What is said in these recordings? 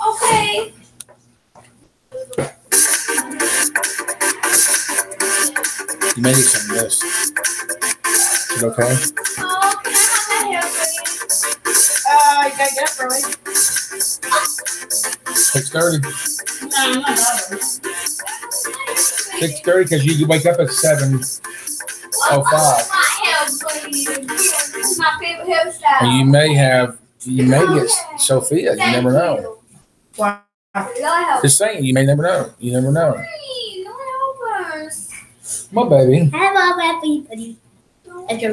Okay. You may need some of this. Is it okay? Oh, can I have my hair again? You gotta get up early. 6:30. No, I'm not bothered. 6:30 because you wake up at 7:05. My hair, please. This is my favorite hairstyle. And you may get Sophia. You never know. Wow. Just saying, you may never know. You never know. Please, no helpers. My baby. I have all that for you, buddy.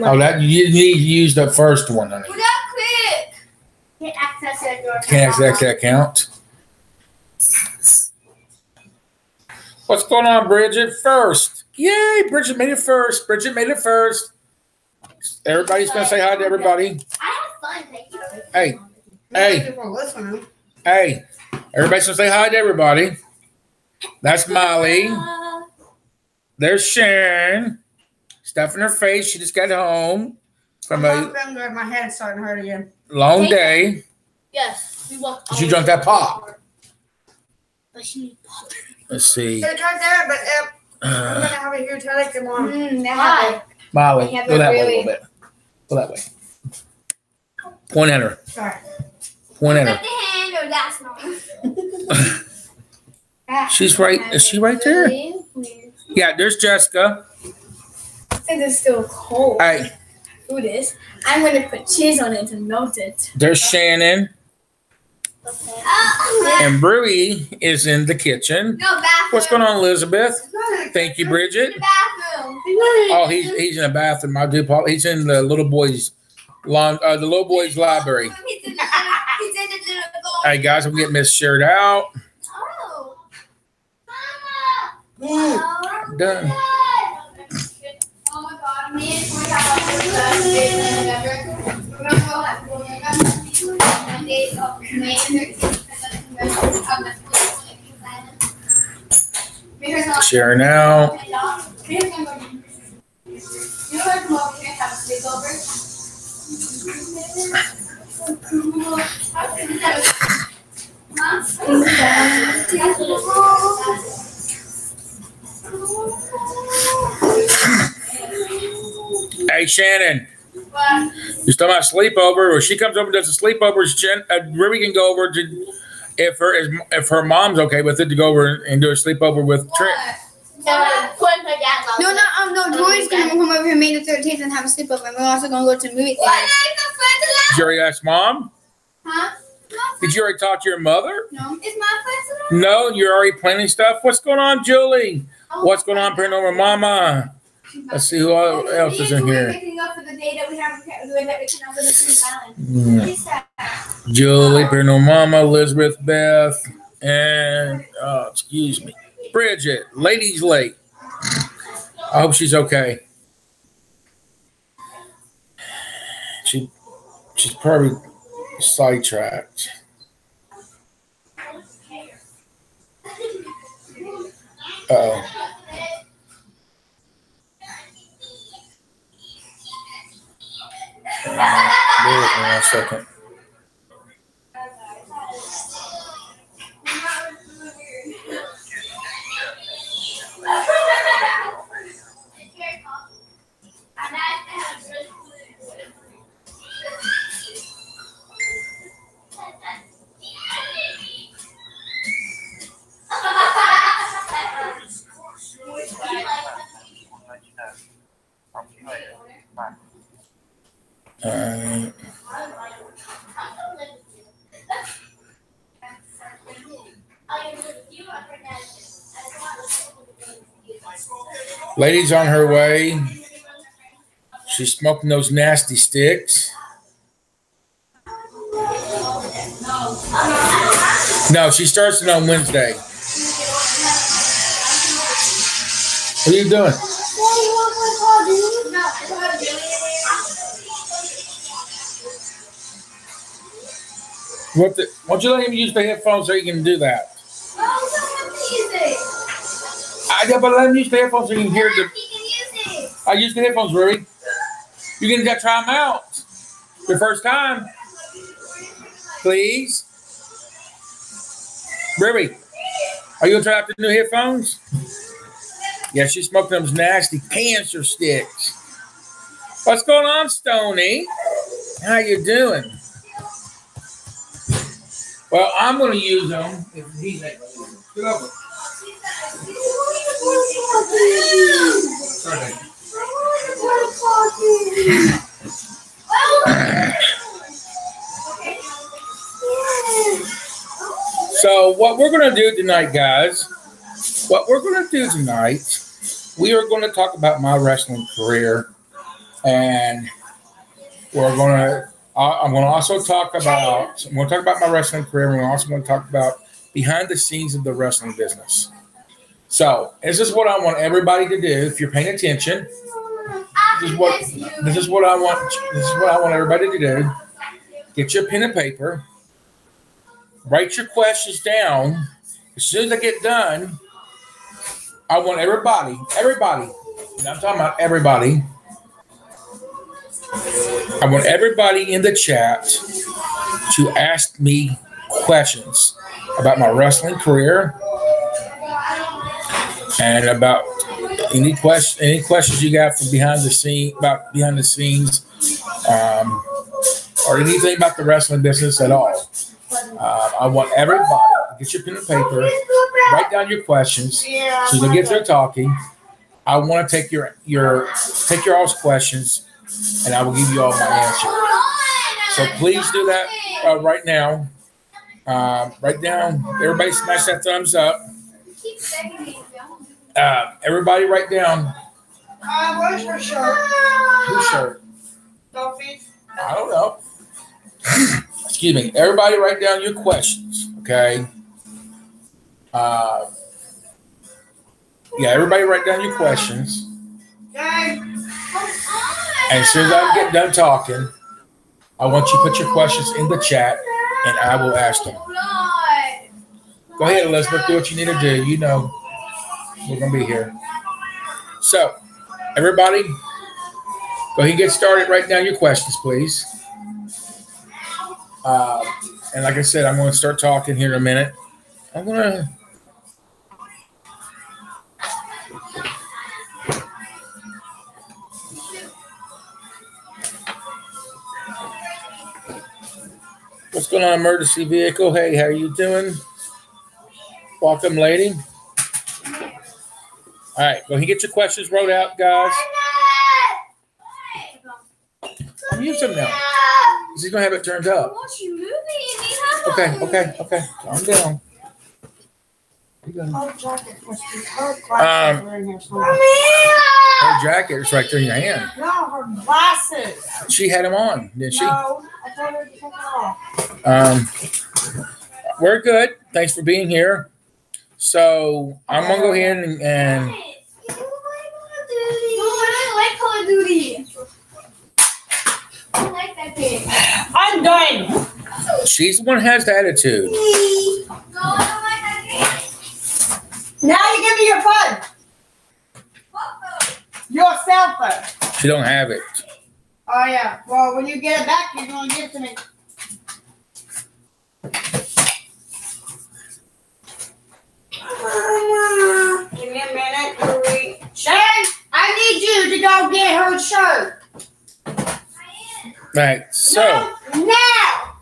Oh, that you need to use the first one, honey. Well, that quick. Can't access that. Can't access that account. What's going on, Bridget? First. Yay, Bridget made it first. Bridget made it first. Everybody's going to say hi to everybody. I had fun. Thank you. Hey. Hey. Everybody's going to say hi to everybody. That's Molly. There's Sharon. Stuff in her face. She just got home from a My head's starting to hurt again. long day. Yes. We walked. She drank that pop. But she needs pop. Let's see. They tried that, but I'm gonna have a huge headache tomorrow. Why? Molly, They have go it that way a really- little bit. Go that way. Point at her. Sorry. Point at Put her. the hand or that's not. She's right. Is she right there? Yeah, there's Jessica. I think it's still cold. Hey, Do this. I'm going to put cheese on it to melt it. there's Shannon. Okay. And Brewy is in the kitchen. No, bathroom. What's going on, Elizabeth? Thank you, Bridget. The bathroom. Oh, he's in the bathroom. I do. He's in the little boys' library. He's in the little Hey guys, we get Miss Shared out. Oh. Mama. Done. Oh my God. Me and Troy have days of May 13th. Sharing out. Hey Shannon, you're talking about sleepover. Or she comes over and does a sleepover. Ruby can go over to if her mom's okay with it to go over and do a sleepover with Trent. No, Tori's gonna come over here May the 13th and have a sleepover, and we're also gonna go to the movie theater. Did you already ask mom? Huh? Did you already talk to your mother? No. Is my friend No, you're already planning stuff. What's going on, Julie? What's going on, Paranormal Mama? Let's see who else is in here. Julie, Paranormal Mama, Elizabeth, Beth, and excuse me, Bridget. Lady's late. I hope she's okay. She's probably sidetracked. Uh-oh. Bear with me 1 second. All right. Lady's on her way. She's smoking those nasty sticks. No, she starts it on Wednesday. What are you doing? Why don't you let him use the headphones so he can do that? I know, but let him use the headphones so you can hear the. I use the headphones, Ruby. You can try them out. Your first time. Please. Ruby, are you gonna try out the new headphones? Yeah, she's smoking those nasty cancer sticks. What's going on, Stoney? How you doing? Well, I'm gonna use them if he's not gonna use them. Get over. So what we're going to do tonight, guys, we are going to talk about my wrestling career, and I'm going to also talk about my wrestling career. We're also going to talk about behind the scenes of the wrestling business. So this is what I want everybody to do. If you're paying attention, this is what I want everybody to do. Get your pen and paper. Write your questions down. As soon as I get done, I want everybody, and I'm talking about everybody. I want everybody in the chat to ask me questions about my wrestling career and about any questions you got from behind the scenes, or anything about the wrestling business at all. I want everybody to get your pen and paper, write down your questions. So they get through talking. I want to take your all's questions, and I will give you all my answer. So please do that right now. Write down. Everybody, smash that thumbs up. Everybody, write down. Where's her shirt? Whose shirt? Sophie's. I don't know. Excuse me. Everybody write down your questions, okay? Everybody write down your questions. Okay. And as soon as I get done talking, I want you to put your questions in the chat, and I will ask them. Go ahead, Elizabeth. Do what you need to do. You know we're going to be here. So, everybody, go ahead and get started. Write down your questions, please. And like I said, I'm going to start talking here in a minute. I'm going to... What's going on, emergency vehicle? Hey, how you doing? Welcome, lady. All right, go ahead and get your questions wrote out, guys. I'm using them now. He's going to have it turned up. Okay. Calm down. Her jacket is right there in your hand. No, her glasses. She had them on, didn't she? No, I told her to take them off. We're good. Thanks for being here. So I'm gonna go ahead and I like Call of Duty. I like that game. I'm done. She's the one who has the attitude. No, I don't like that game. Now you give me your phone. Your cell phone. She don't have it. Oh yeah. Well, when you get it back, you're gonna give it to me. Give me a minute to read. Sharon, I need you to go get her shirt. All right. So. Now.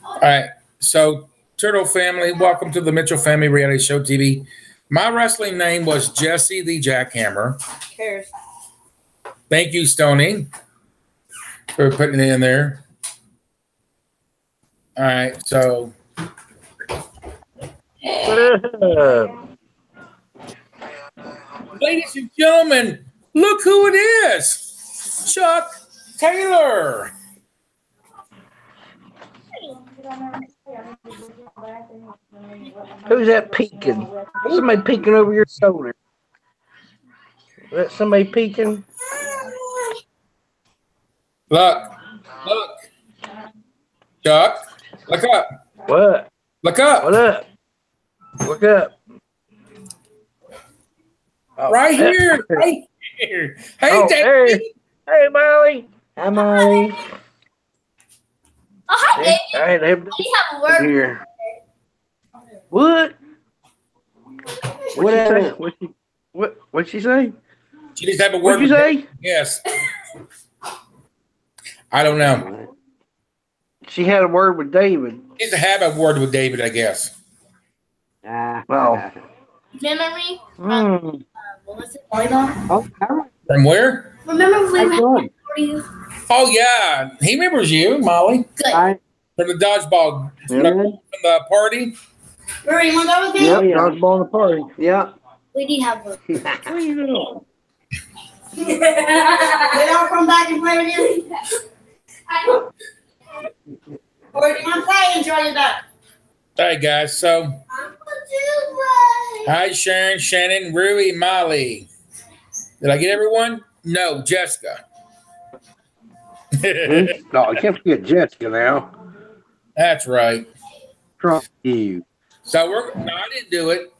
All right. So, Turtle family, welcome to the Mitchell Family Reality Show TV. My wrestling name was Jesse the Jackhammer. Who cares? Thank you, Stoney, for putting it in there. All right. So. Ladies and gentlemen, look who it is. Chuck Taylor. Who's that peeking? Somebody peeking over your shoulder. Is that somebody peeking? Look. Chuck, look up. What? Look up. What up? Look up. Oh, Right here. Hey, oh, David. Hey, Molly. Hi, Molly. Oh, hi, David. All right, We have a word. here. What? What happened? What'd she say? She just have a word. What'd you say? Yes. I don't know. She had a word with David. She needs to have a word with David, I guess. Well. Memory Hmm. what was it? Volleyball? From where? Remember when we Good. were Oh, yeah. He remembers you, Molly. good. From the dodgeball. From the party. Rudy, you want to go with me? Yep, Oh, yeah. dodgeball in the party. Yep. We need to have one. What are you doing? They all come back and play with you? Or do you want to play? Enjoy your duck. All right, guys. So, hi, Sharon, Shannon, Rui, Molly. Did I get everyone? No, Jessica. No, I can't forget Jessica now. That's right. Trust you. So no, I didn't do it.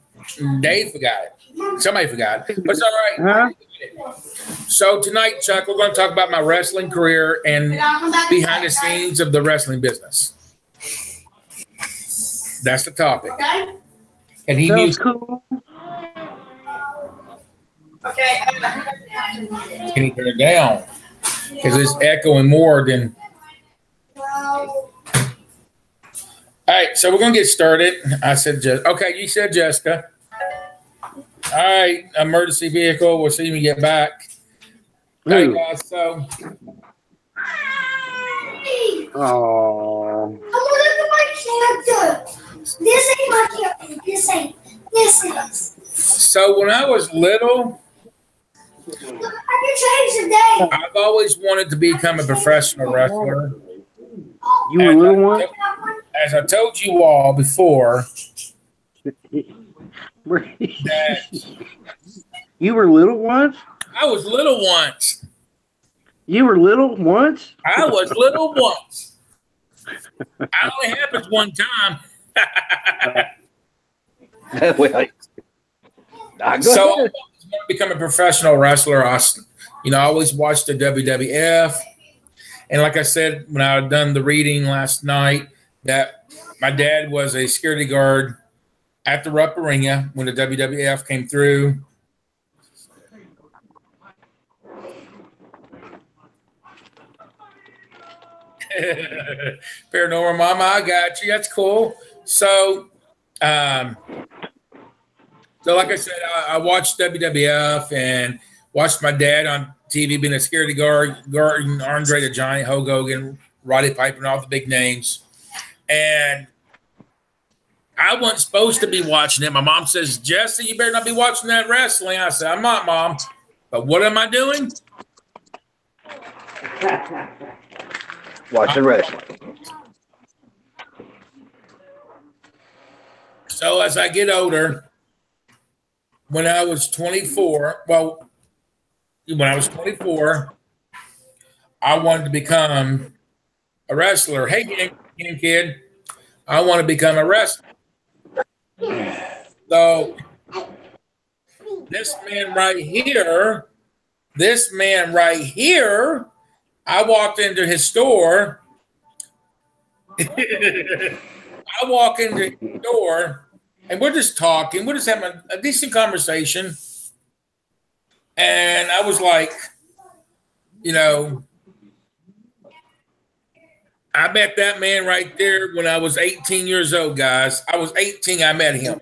Dave forgot it. Somebody forgot it. But it's all right. Huh? So tonight, Chuck, we're going to talk about my wrestling career and behind the scenes of the wrestling business. That's the topic. Okay? And he Sounds needs cool. Okay. can he turn it down because it's echoing more than. All right, so we're gonna get started. I said, okay, you said Jessica. All right, emergency vehicle. We'll see when you get back. All right, guys. So, Oh. I'm gonna look at my character. This ain't my character. This is. so when I was little, Look, I can change the day. I've always wanted to become a professional wrestler. You were a little one? As I told you all before, You were little once? I was little once. You were little once? I was little once. It only happens one time. Well, So I always wanted to become a professional wrestler. I always watched the WWF. And like I said, when I had done the reading last night, that my dad was a security guard at the Rupp Arena when the WWF came through. Paranormal Mama, I got you. That's cool. So, like I said, I watched WWF and watched my dad on TV being a security guard, guarding Andre the Giant, Hulk Hogan, Roddy Piper, and all the big names. And I wasn't supposed to be watching it. My mom says, Jesse, you better not be watching that wrestling. I said, I'm not, Mom. But what am I doing? watching wrestling. So as I get older, when I was 24, I wanted to become a wrestler. Hey, young kid, I want to become a wrestler. So this man right here, I walked into his store. I walk into the door and we're just talking. We're just having a decent conversation. And I was like, I met that man right there when I was 18 years old, guys. I was 18, I met him.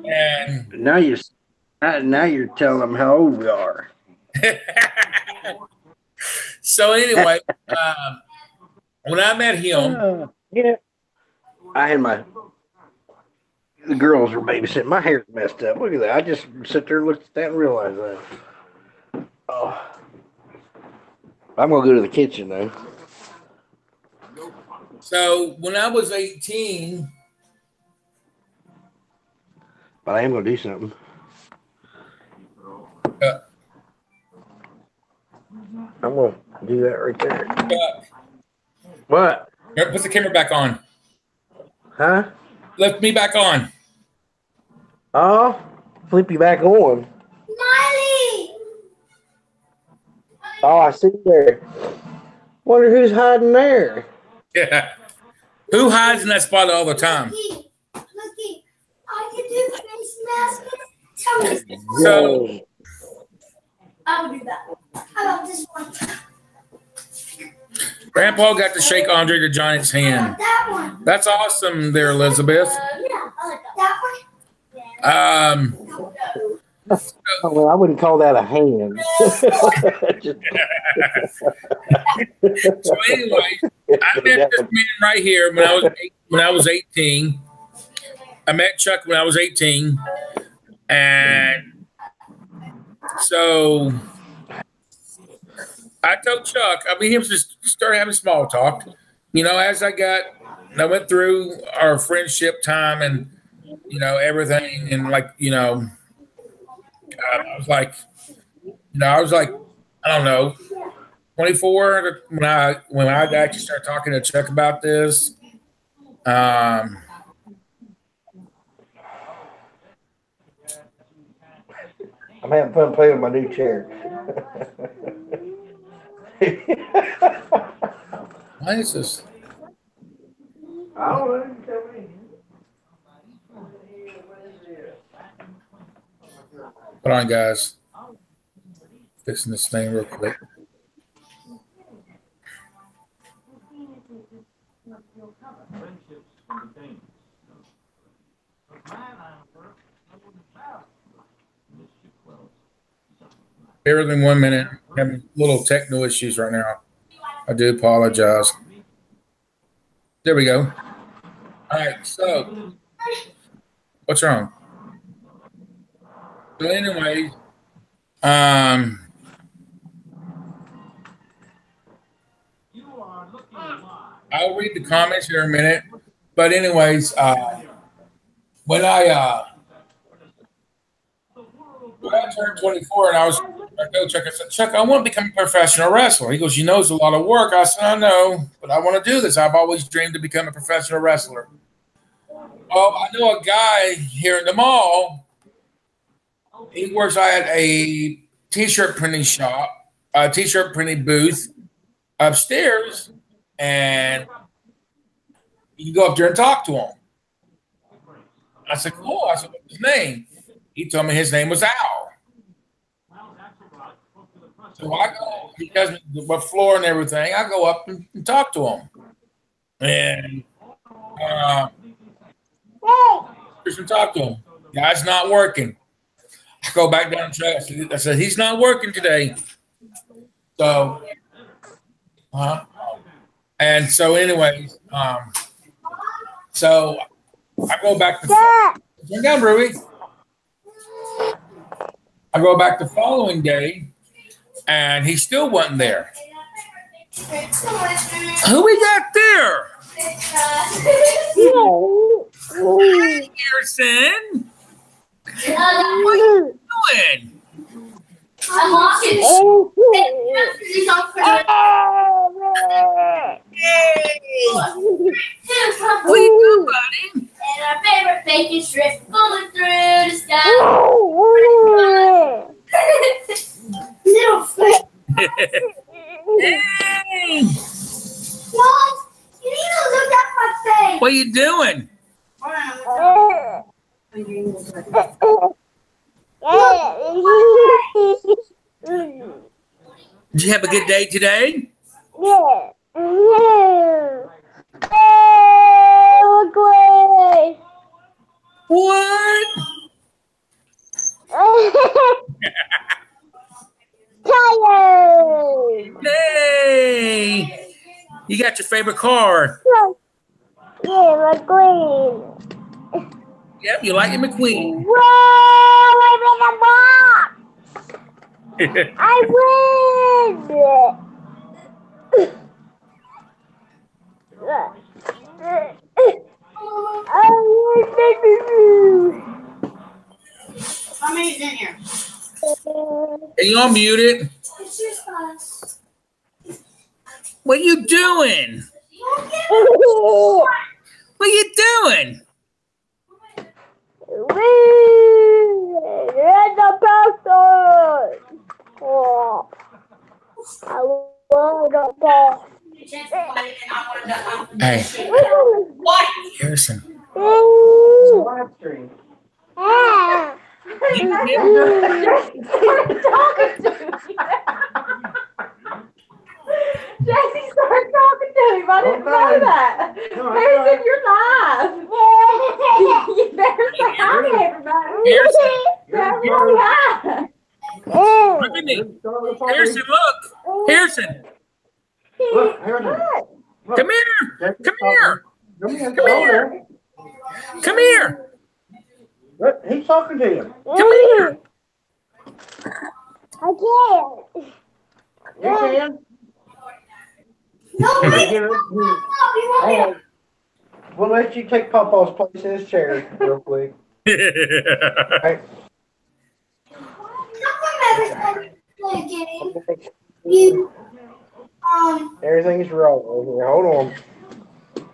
And now you're telling them how old we are. So anyway, when I met him, yeah, I had the girls were babysitting. My hair's messed up. Look at that. I just sit there and looked at that and realized that. Oh, I'm gonna go to the kitchen though. So when I was 18, but I am gonna do something. I'm gonna do that right there. What? Put the camera back on. Huh? Lift me back on. Oh, flip you back on. Miley! Oh, I see there. Wonder who's hiding there. Yeah. Who hides in that spot all the time? Looky, I can do face masks. Tell me. So, I'll do that. How about this one? Grandpa got to shake Andre the Giant's hand. That one. That's awesome there, Elizabeth. Yeah, I like that one. Well, I wouldn't call that a hand. So anyway, I met this man right here when I was 18. I met Chuck when I was 18, and so I told Chuck. I mean, he was just started having small talk. You know, as I went through our friendship time and everything, and I was like, I don't know, 24 when I actually started talking to Chuck about this. I'm having fun playing with my new chair. Why is this? I don't know. You tell me. Hold on, guys. Fixing this thing real quick. Bear with me 1 minute. I'm having little technical issues right now. I do apologize. There we go. All right, so what's wrong? So anyway, I'll read the comments here in a minute. But anyways, when I turned 24 and I told Chuck, I said, Chuck, I want to become a professional wrestler. He goes, you know, it's a lot of work. I said, I know, but I want to do this. I've always dreamed to become a professional wrestler. Well, I know a guy here in the mall. He works at a t-shirt printing shop, a t-shirt printing booth upstairs, and you can go up there and talk to him. I said, cool. I said, what's his name? He told me his name was Al. So I go, he does the floor and everything. I go up and talk to him. And just talk to him. Guy's not working. I go back down to track. I said, he's not working today. So, and so anyways, so I go back to turn down, Ruby. I go back the following day, and he still wasn't there. Who we got there? Hey, Garrison. What are you doing? I'm watching. What are you doing, buddy? And our favorite bacon strip falling through the sky. Little foot. Hey. Mom, you need to look at my face. What are you doing? Did you have a good day today? Yeah. What? Tired. Hey! You got your favorite car. Yeah, McQueen. Yep, you like your McQueen. Whoa, I'm in the box. I win. How many's in here? Are you unmuted? It's just us. What are you doing? What are you doing? You're the person. Oh, I love the ball. Hey, Harrison. Live stream. You did? Jesse started talking to him. I didn't know that. Harrison, you're live. You better say hi to everybody. Harrison. Everybody hi. Look at me. Harrison, look. Harrison. Look, Harrison. Come here. Come here. Come here. Come here. Come here. Look, he's talking to you. Come here. I can't. You can. No, Hey, we'll let you take Papa's place in his chair real quick. Hey. You, Everything's wrong over here. Hold on.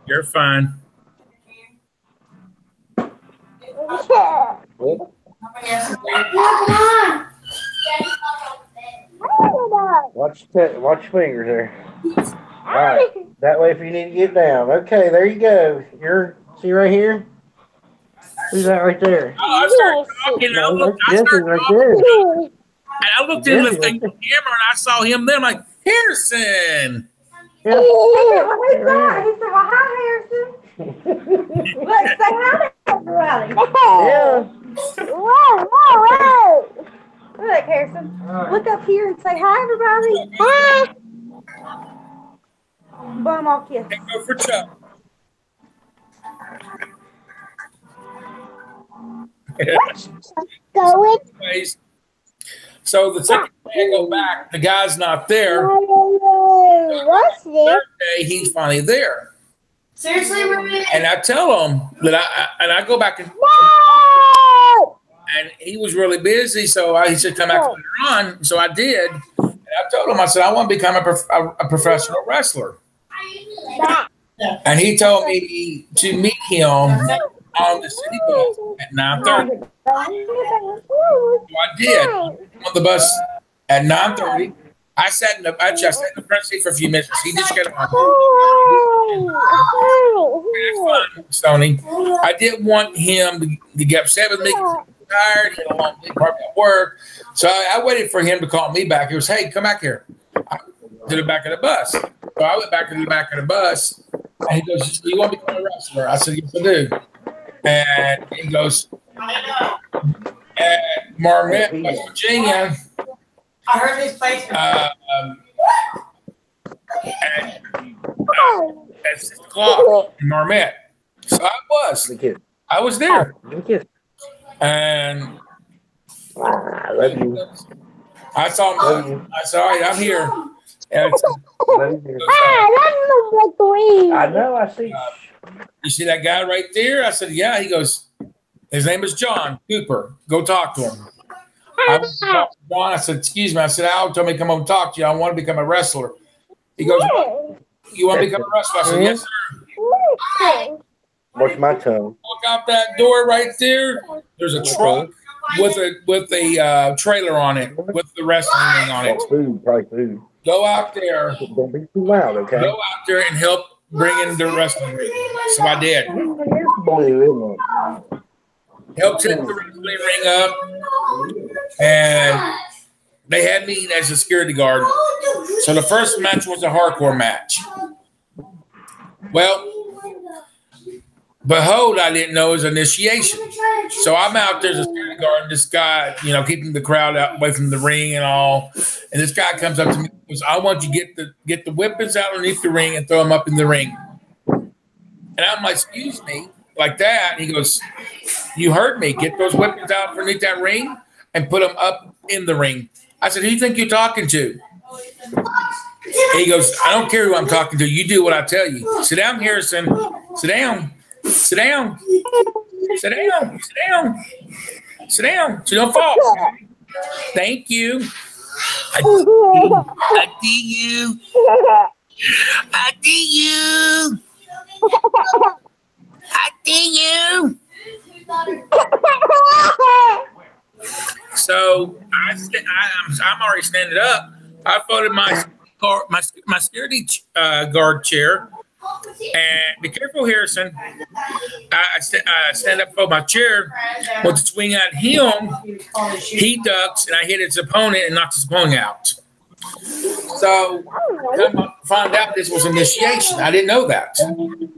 You're fine. Watch your fingers there. All right. That way, if you need to get down. Okay, there you go. See right here? Who's that right there? Oh, I started talking. And Jesse's right there. I looked in the camera and I saw him there. I'm like, Harrison. Yeah. Who's that? He said, well, hi, Harrison. Let's say hi to everybody. Yeah. Whoa. Look, Harrison. Look up here and say hi, everybody. Hi. Bum, I'll kiss. Hey, go for Chuck. Going. Anyways, so the second day I go back, the guy's not there. What's this? Third day, he's finally there. Seriously, Ruby? And I tell him that I go back and he was really busy, so he said come back later on. So I did. And I told him, I said I want to become a professional wrestler. And he told me to meet him on the city bus at 9:30. So I did on the bus at 9:30. I sat in the front seat for a few minutes. He just got on. That's fun, Stoney. I didn't want him to get upset with me because he was tired. He had a long day at work. So I waited for him to call me back. He was, hey, come back here. To the back of the bus. So I went back to the back of the bus. And he goes, you want to become a wrestler? I said, yes, I do. And he goes, at Marmette, West Virginia. I heard his face. At 6 o'clock in Marmette. So I was there. And I love you. I saw him. I said, all right, I'm here. And I know, I see. you see that guy right there? I said, yeah. He goes, his name is John Cooper. Go talk to him. I went to talk to John. I said, excuse me. I said, Al told me to come over and talk to you. I want to become a wrestler. He goes, what? You want to become a wrestler? I said, yes, sir. Watch my tongue. Walk out that door right there. There's a truck with a trailer on it with the wrestling ring on it. Food, probably food. Go out there. Don't be too loud, okay? Go out there and help bring in the wrestling ring. So I did. Helped set the wrestling ring up, and they had me as a security guard. So the first match was a hardcore match. Well, behold, I didn't know it was initiation. So I'm out there as a security guard, this guy, keeping the crowd out away from the ring and all. And this guy comes up to me and goes, I want you to get the weapons out underneath the ring and throw them up in the ring. And I'm like, excuse me, like that. And he goes, you heard me. Get those weapons out underneath that ring and put them up in the ring. I said, who do you think you're talking to? He goes, I don't care who I'm talking to. You do what I tell you. Sit down, Harrison. Sit down. Sit down. Sit down. Sit down. Sit down. So you don't fall. Thank you. I see you. I see you. I see you. So I'm already standing up. I folded my security guard chair And be careful, Harrison. I stand up for my chair. With the swing at him, he ducks, and I hit his opponent and knocked his opponent out. So, come find out this was initiation. I didn't know that.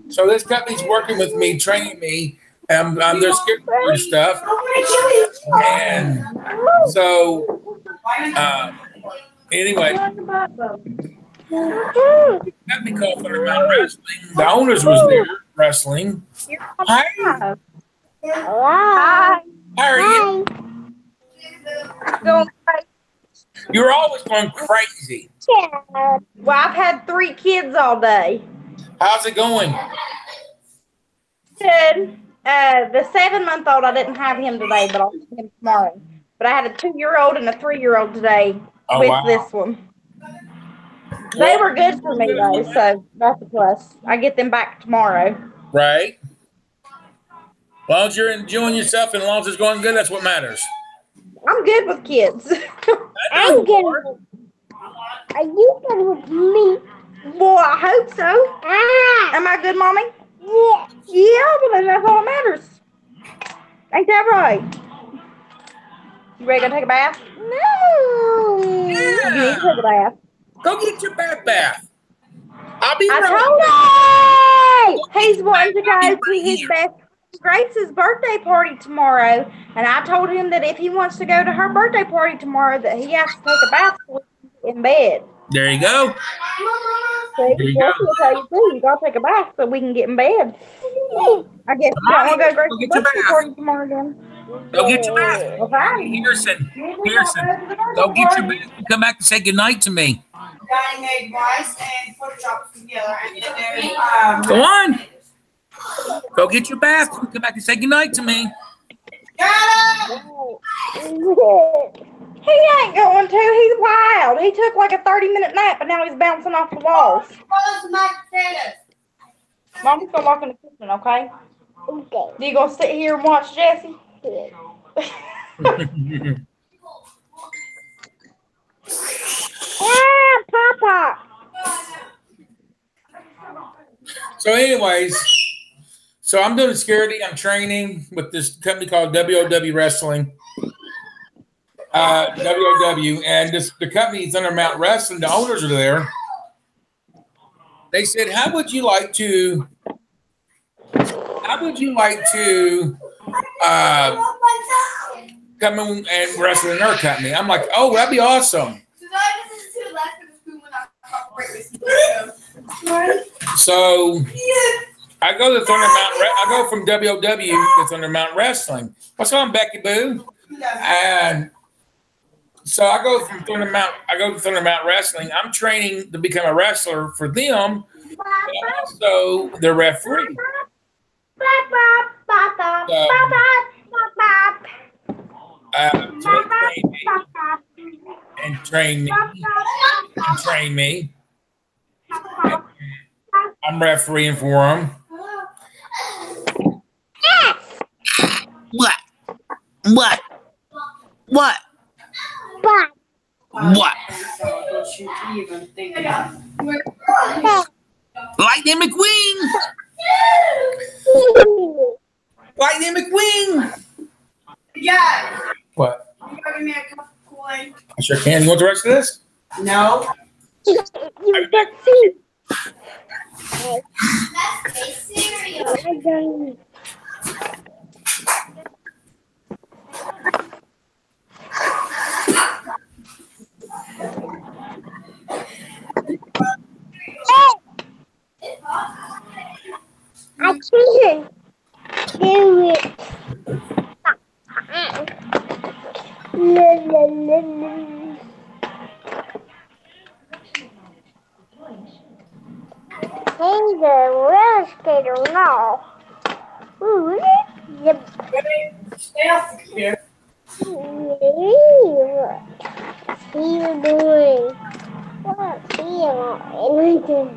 So this company's working with me, training me. They're scared of stuff. And so, anyway, that be called Thundermount Wrestling. The owners was there wrestling. Hi. Hi. How are you? Going crazy. You're always going crazy. Yeah. Well, I've had 3 kids all day. How's it going? Good. The 7-month-old, I didn't have him today, but I'll have him tomorrow. But I had a 2-year-old and a 3-year-old today with this one. They were good for me, though, so that's a plus. I get them back tomorrow. Right. As long as you're enjoying yourself and as long as it's going good, that's what matters. I'm good with kids. I'm good. Are you good with me? Well, I hope so. Am I good, Mommy? Yeah. Yeah, well, then that's all that matters. Ain't that right? You ready to go take a bath? No. You need to take a bath. Go get your bath. I'll be I right. told him he's wanting to go to his best Grace's birthday party tomorrow, and I told him that if he wants to go to her birthday party tomorrow, that he has to take a bath in bed. There you go. So There you that's go. what I tell you too. You gotta take a bath so we can get in bed. I guess you don't want to go to Go Grace's get your birthday bath. party tomorrow then. Go get your bath. Well, fine. Pearson, go get your bath and come back and say goodnight to me. Daddy made rice and pork chops together, and then there's Go on. Go get your bath and come back and say goodnight to me. He ain't going to. He's wild. He took like a 30-minute nap, and now he's bouncing off the walls. Mommy's gonna walk in the kitchen, okay? Okay. You gonna sit here and watch Jesse? Papa. So, anyways, so I'm doing security. I'm training with this company called WOW Wrestling. WOW, and the company is Thundermount Wrestling. The owners are there. They said, "How would you like to come in and wrestle in our company?" I'm like, "Oh, that'd be awesome." So I go to I go from WOW to Thundermount Wrestling. What's on, Becky Boo? And so I go to Thundermount Wrestling. I'm training to become a wrestler for them, and also the referee. Train me. I'm refereeing for them. What? Lightning McQueen. Lightning McQueen. Yeah. What? You gotta give me a cup of Kool-Aid. I sure can. You want the rest of this? No. You can see. I can't do it. He's a roller skater now. Ooh, Stay off the computer. What's he doing? What's he doing?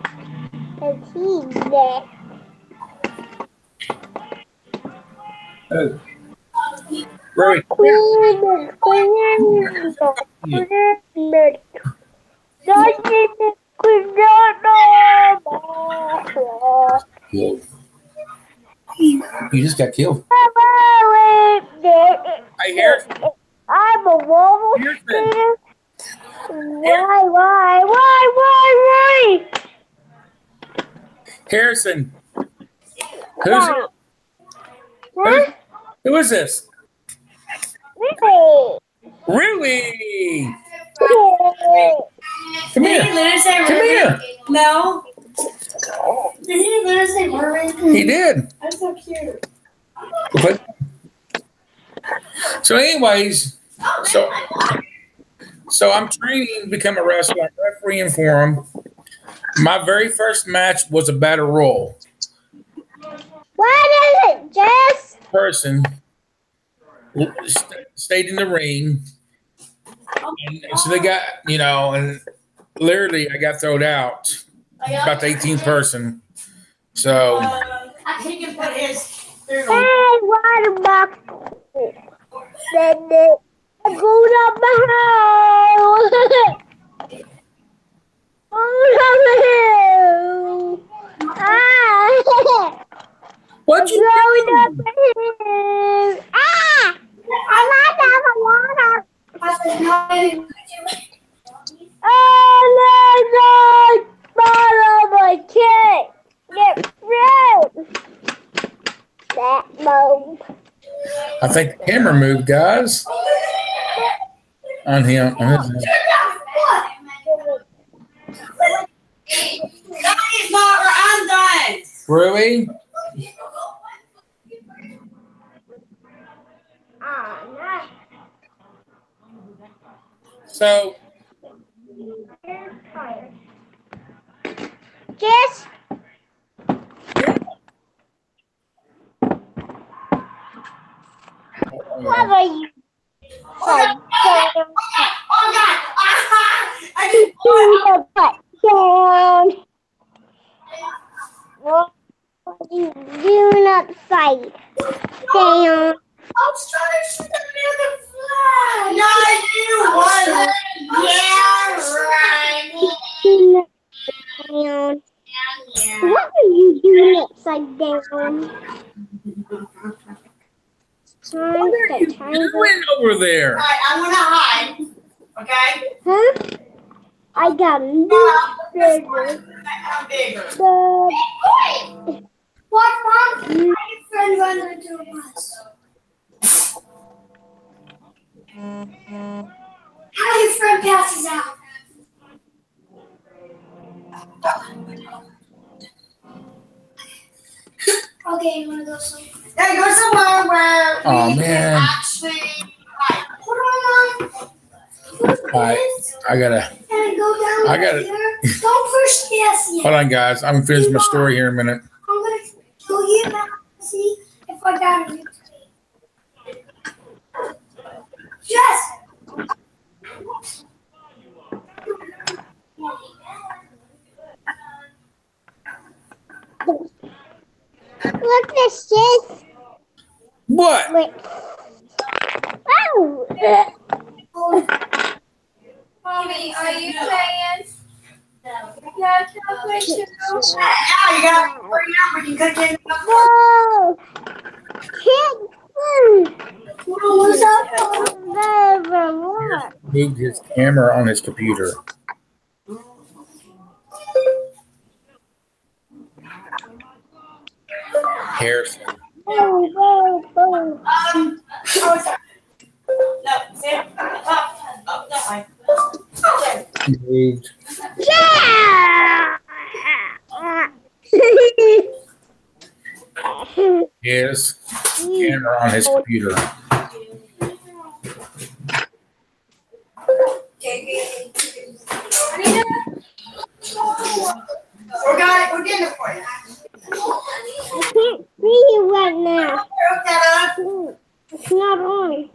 Is he there? Oh. Right. Killed. You just got killed. Hey, Harrison. I'm a wobble skater. Why? Harrison. Huh? Who is this? Really? Really? Come Did here. he literally say Come here. No. Did he literally say mermaid? He did. That's so cute. But, so, anyways, so I'm training to become a wrestler. I'm refereeing for him. My very first match was a battle royal. What is it, Jess? Person stayed in the ring, and so they got, and literally I got thrown out about the 18th person. So I think you put his. Hey, water box. Then I go up the house. what you doing? I'm out of the water. I can't get through that mode. I think the camera moved, guys. On him. On his That is not where I'm done. Really? So, Jess? What are you? Oh God! I just Do the down. What you do not fight. Down. I was trying to shoot the flag. No, you wasn't. Yeah, right. Down. What are you doing upside down? what are you doing over there? All right, I'm gonna hide. Okay. Huh? I got a new burger. I'm bigger. What, Mom? How your friend run into a bus? How your friend passes out? Okay, you wanna go somewhere? Hey, go somewhere where Oh, we man. can actually hide. Hold on, Mom. I gotta. And go down I gotta- here. Don't push this yet. Hold on, guys. I'm gonna finish my story here in a minute. I'm gonna kill you now. See if I got it. Yes. Look, this is. What? Wait. Oh. Mommy, are you playing? Yeah, can I play too? Yeah, you gotta bring it up. We can cook it. Whoa. What's up? Moved his camera on his computer. Harrison. Oh, Oh, sorry. No, Sam. Oh, that way. Okay. Moved yeah. his camera on his computer. We're getting it for you. I can't see you right now. Hook that up. It's not on.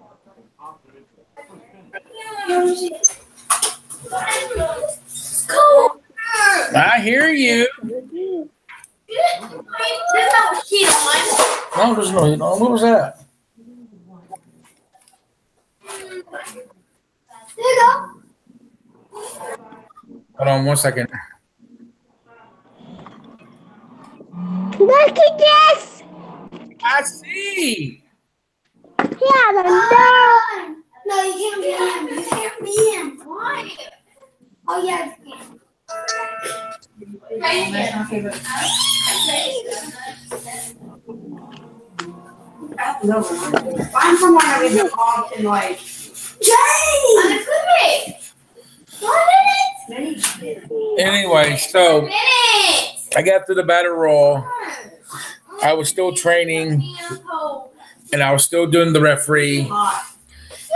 I hear you. There's no heat on. No, there's no heat on. What was that? There you go. Hold on 1 second. Look at this. I see. Yeah, no. No, you can't be him. You can't be him. Why? Oh, yeah. That's my favorite. Find someone that we can talk and like. Jay! Anyway, so I got through the battle royal. I was still training, and I was still doing the referee.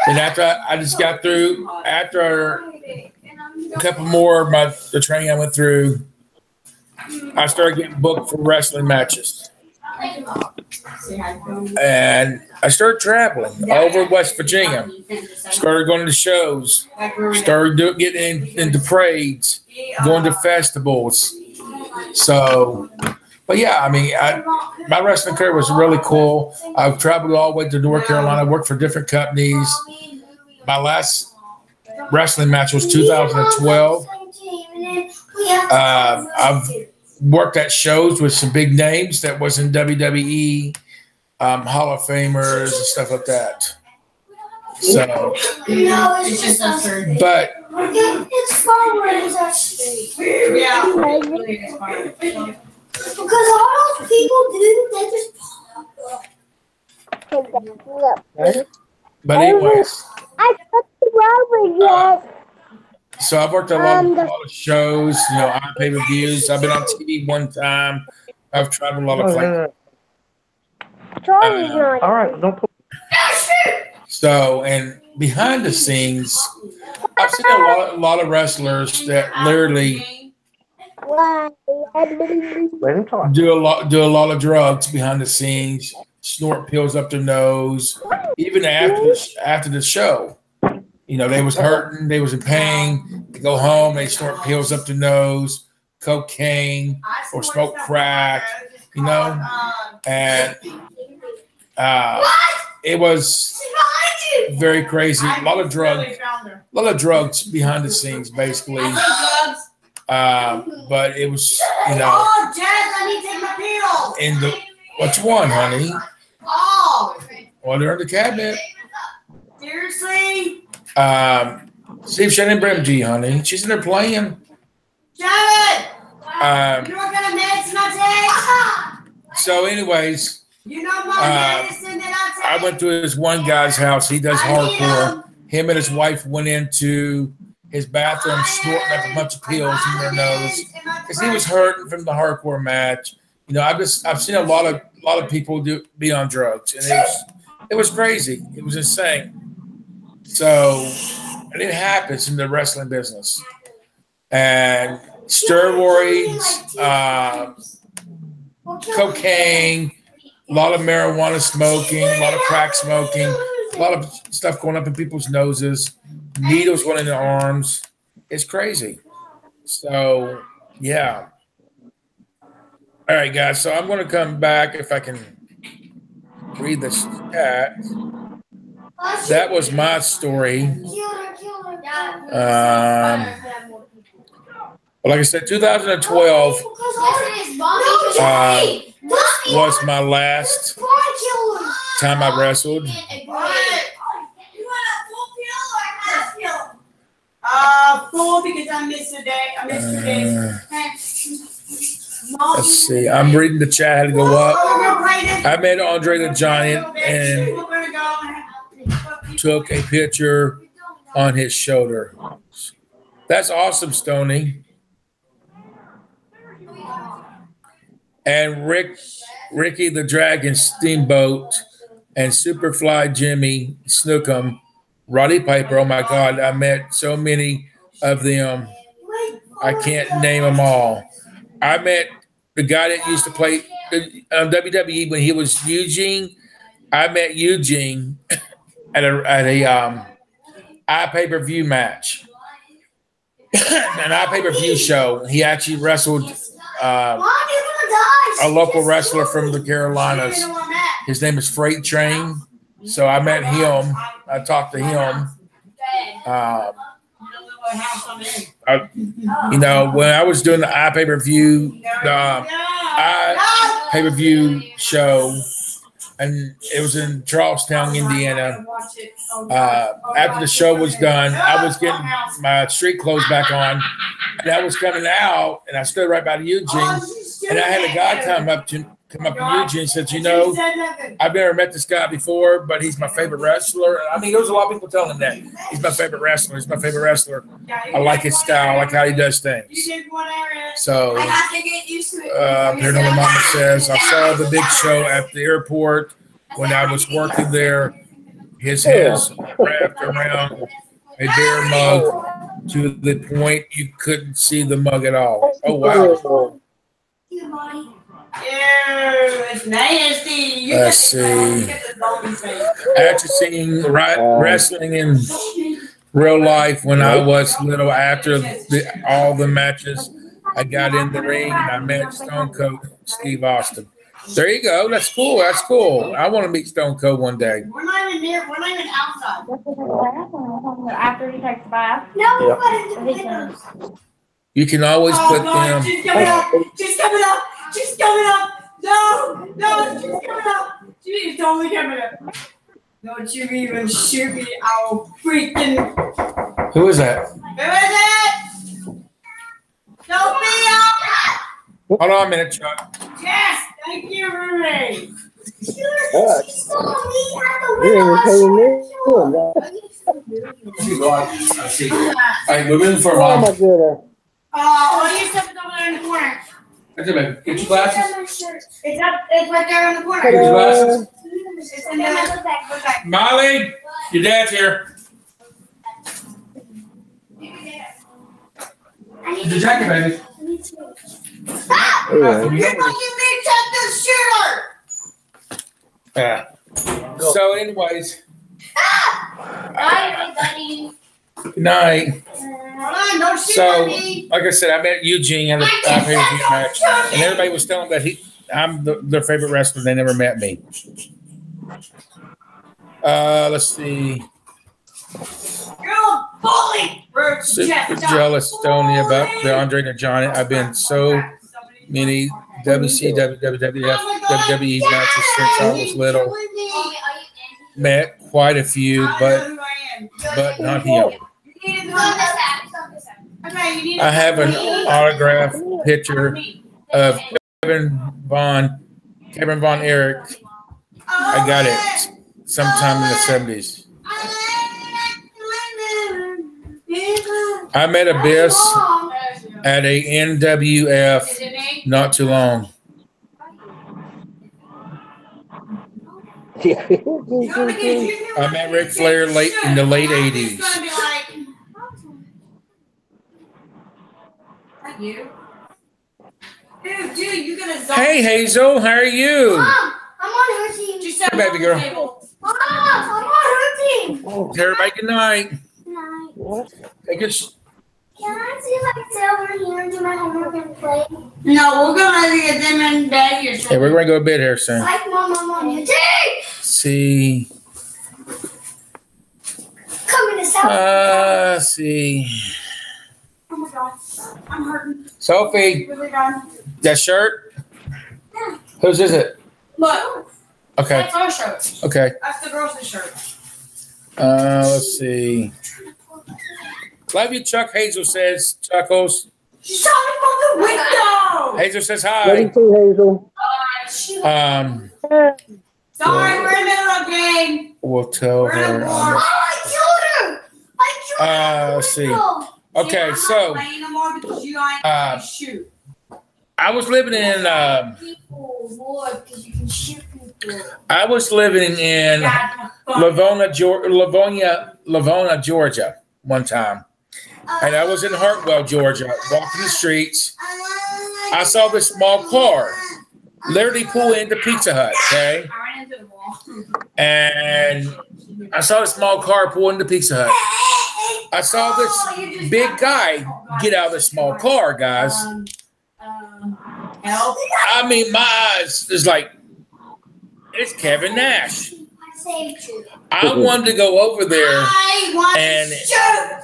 And after I just got through, after a couple more of the training I went through, I started getting booked for wrestling matches. And I started traveling all over West Virginia. Started going to shows. Started getting into parades, going to festivals. So, but yeah, I mean, my wrestling career was really cool. I've traveled all the way to North Carolina. I worked for different companies. My last wrestling match was 2012. I've worked at shows with some big names that was in WWE, Hall of Famers and stuff like that. So, No, it's just absurd. but It's far worse, actually. Yeah. Because all those people do, they just pop up. but anyways, I put the rubber yet. so I've worked at a lot of shows, on pay-per-views. I've been on TV one time. I've traveled a lot of places. Charlie's not. All right, don't put. So, and behind the scenes, I've seen a lot of wrestlers that literally Why? Let him talk. do a lot of drugs behind the scenes, snort pills up their nose, even after the show. They was hurting, they was in pain. They go home, they snort pills up their nose, cocaine or smoke crack, and it was very crazy. A lot of drugs behind the scenes, basically. But it was, Oh, Jazz, I need to take my pills. in the which one, honey? Oh, Well, they're in the cabinet. seriously? See if Shannon Brimg, honey. She's in there playing. Jared, Um, you know what kind of medicine I take? so, anyways, You know my medicine that I take? I went to this one guy's house. He does hardcore. Him and his wife went into his bathroom, snorting up a bunch of pills in their nose because he was hurting from the hardcore match. I've seen a lot of people be on drugs, and it was crazy. It was insane. So, and it happens in the wrestling business. And steroids, cocaine, a lot of marijuana smoking, a lot of crack smoking, a lot of stuff going up in people's noses, needles going in their arms. It's crazy. So, yeah. All right, guys. So I'm going to come back if I can read the chat. That was my story. Like I said, 2012 was my last time I wrestled. Full because I missed a day. I missed 2 days. Let's see. I'm reading the chat. I had to go up. I met Andre the Giant and took a picture on his shoulder. That's awesome, Stoney. And Ricky the Dragon Steamboat and Superfly Jimmy Snookum, Roddy Piper. Oh my God, I met so many of them. I can't name them all. I met the guy that used to play WWE when he was Eugene. I met Eugene at a iPay-per-view match, an iPay-per-view show. He actually wrestled a local wrestler from the Carolinas. His name is Freight Train. So I met him. I talked to him. You know, when I was doing the pay-per-view show, and it was in Charlestown, Indiana. After the show was done, I was getting my street clothes back on, and I was coming out, and I stood right by Eugene, and I had a guy come up to Eugene and said, you know, I've never met this guy before, but he's my favorite wrestler. I mean, there was a lot of people telling him that. He's my favorite wrestler. He's my favorite wrestler. I like his style. I like how he does things. So, Paranormal Mama says, I saw the big show at the airport when I was working there. His head's wrapped around a bear mug to the point you couldn't see the mug at all. Oh, wow. It's nasty. Let's see. After seeing wrestling in real life when I was little, after all the matches, I got in the ring and I met Stone Cold Steve Austin. There you go. That's cool. That's cool. I want to meet Stone Cold one day. We're not even near. We're not even outside. After he takes a bath. No, You can always put them. She's coming up. She's coming up. She's coming up. No, she's coming up. She's totally coming up. Don't you even shoot me. I'll freaking. Who is that? Who is it? Sophia! Hold on a minute, Chuck. Yes, thank you, Ruby. Hey, we're moving for a Oh mom. my goodness. What are you stepping over there in the corner? Get your glasses. It's right there in the corner. Get your glasses. It's in the look back. Molly, your dad's here. The jacket, baby. You're going to be the shooter. Yeah. So, anyways. Bye, everybody. Good night. Hold on, don't shoot So, at me. like I said, I met Eugene at a pay-per-view match, and everybody was telling me that I'm their favorite wrestler. They never met me. Let's see. You're a bully. Super jealous, Tony, about the Andre the Giant. I've been so many WCW, WWF, WWE matches since I was little. Met quite a few, but not him. I have an autographed picture of Kevin Von Erich. I got it sometime in the 70s. I met Abyss at a NWF not too long. I met Ric Flair in the late 80s. Hey Hazel, how are you? Mom, I'm on her team. Hey, baby girl. Mom, I'm on her team. Everybody, good night. Night. Take a Can I see if I can sit over here and do my homework and play? No, we're gonna get them in bed here. Hey, we're going to go to bed here soon. Like Mom, I'm on your team. See. Coming to South. See. Oh my God, I'm hurting. Sophie, Really bad. that shirt? Whose is it? Look, Okay. that's our shirt. Okay. That's the girls' shirt. Let's see. Love you, Chuck. Hazel says, Chuckles. She's talking from the window. Hazel says Ready hi. to Hazel. Sorry, we're in the middle of a game. We'll tell We're in her. a war. Oh, I killed her. I killed her. Let's see. Okay, I'm so not playing no more because you ain't gonna shoot. I was living in People, boy, because you can shoot people. Livonia, Georgia one time. And I was in Hartwell, Georgia, walking the streets. I saw this small car literally pull into Pizza Hut, okay? I ran into the wall. And I saw this small car pull into Pizza Hut. I saw this big guy get out of the small car, guys. Help. I mean, my eyes is like, it's Kevin Nash. I wanted to go over there and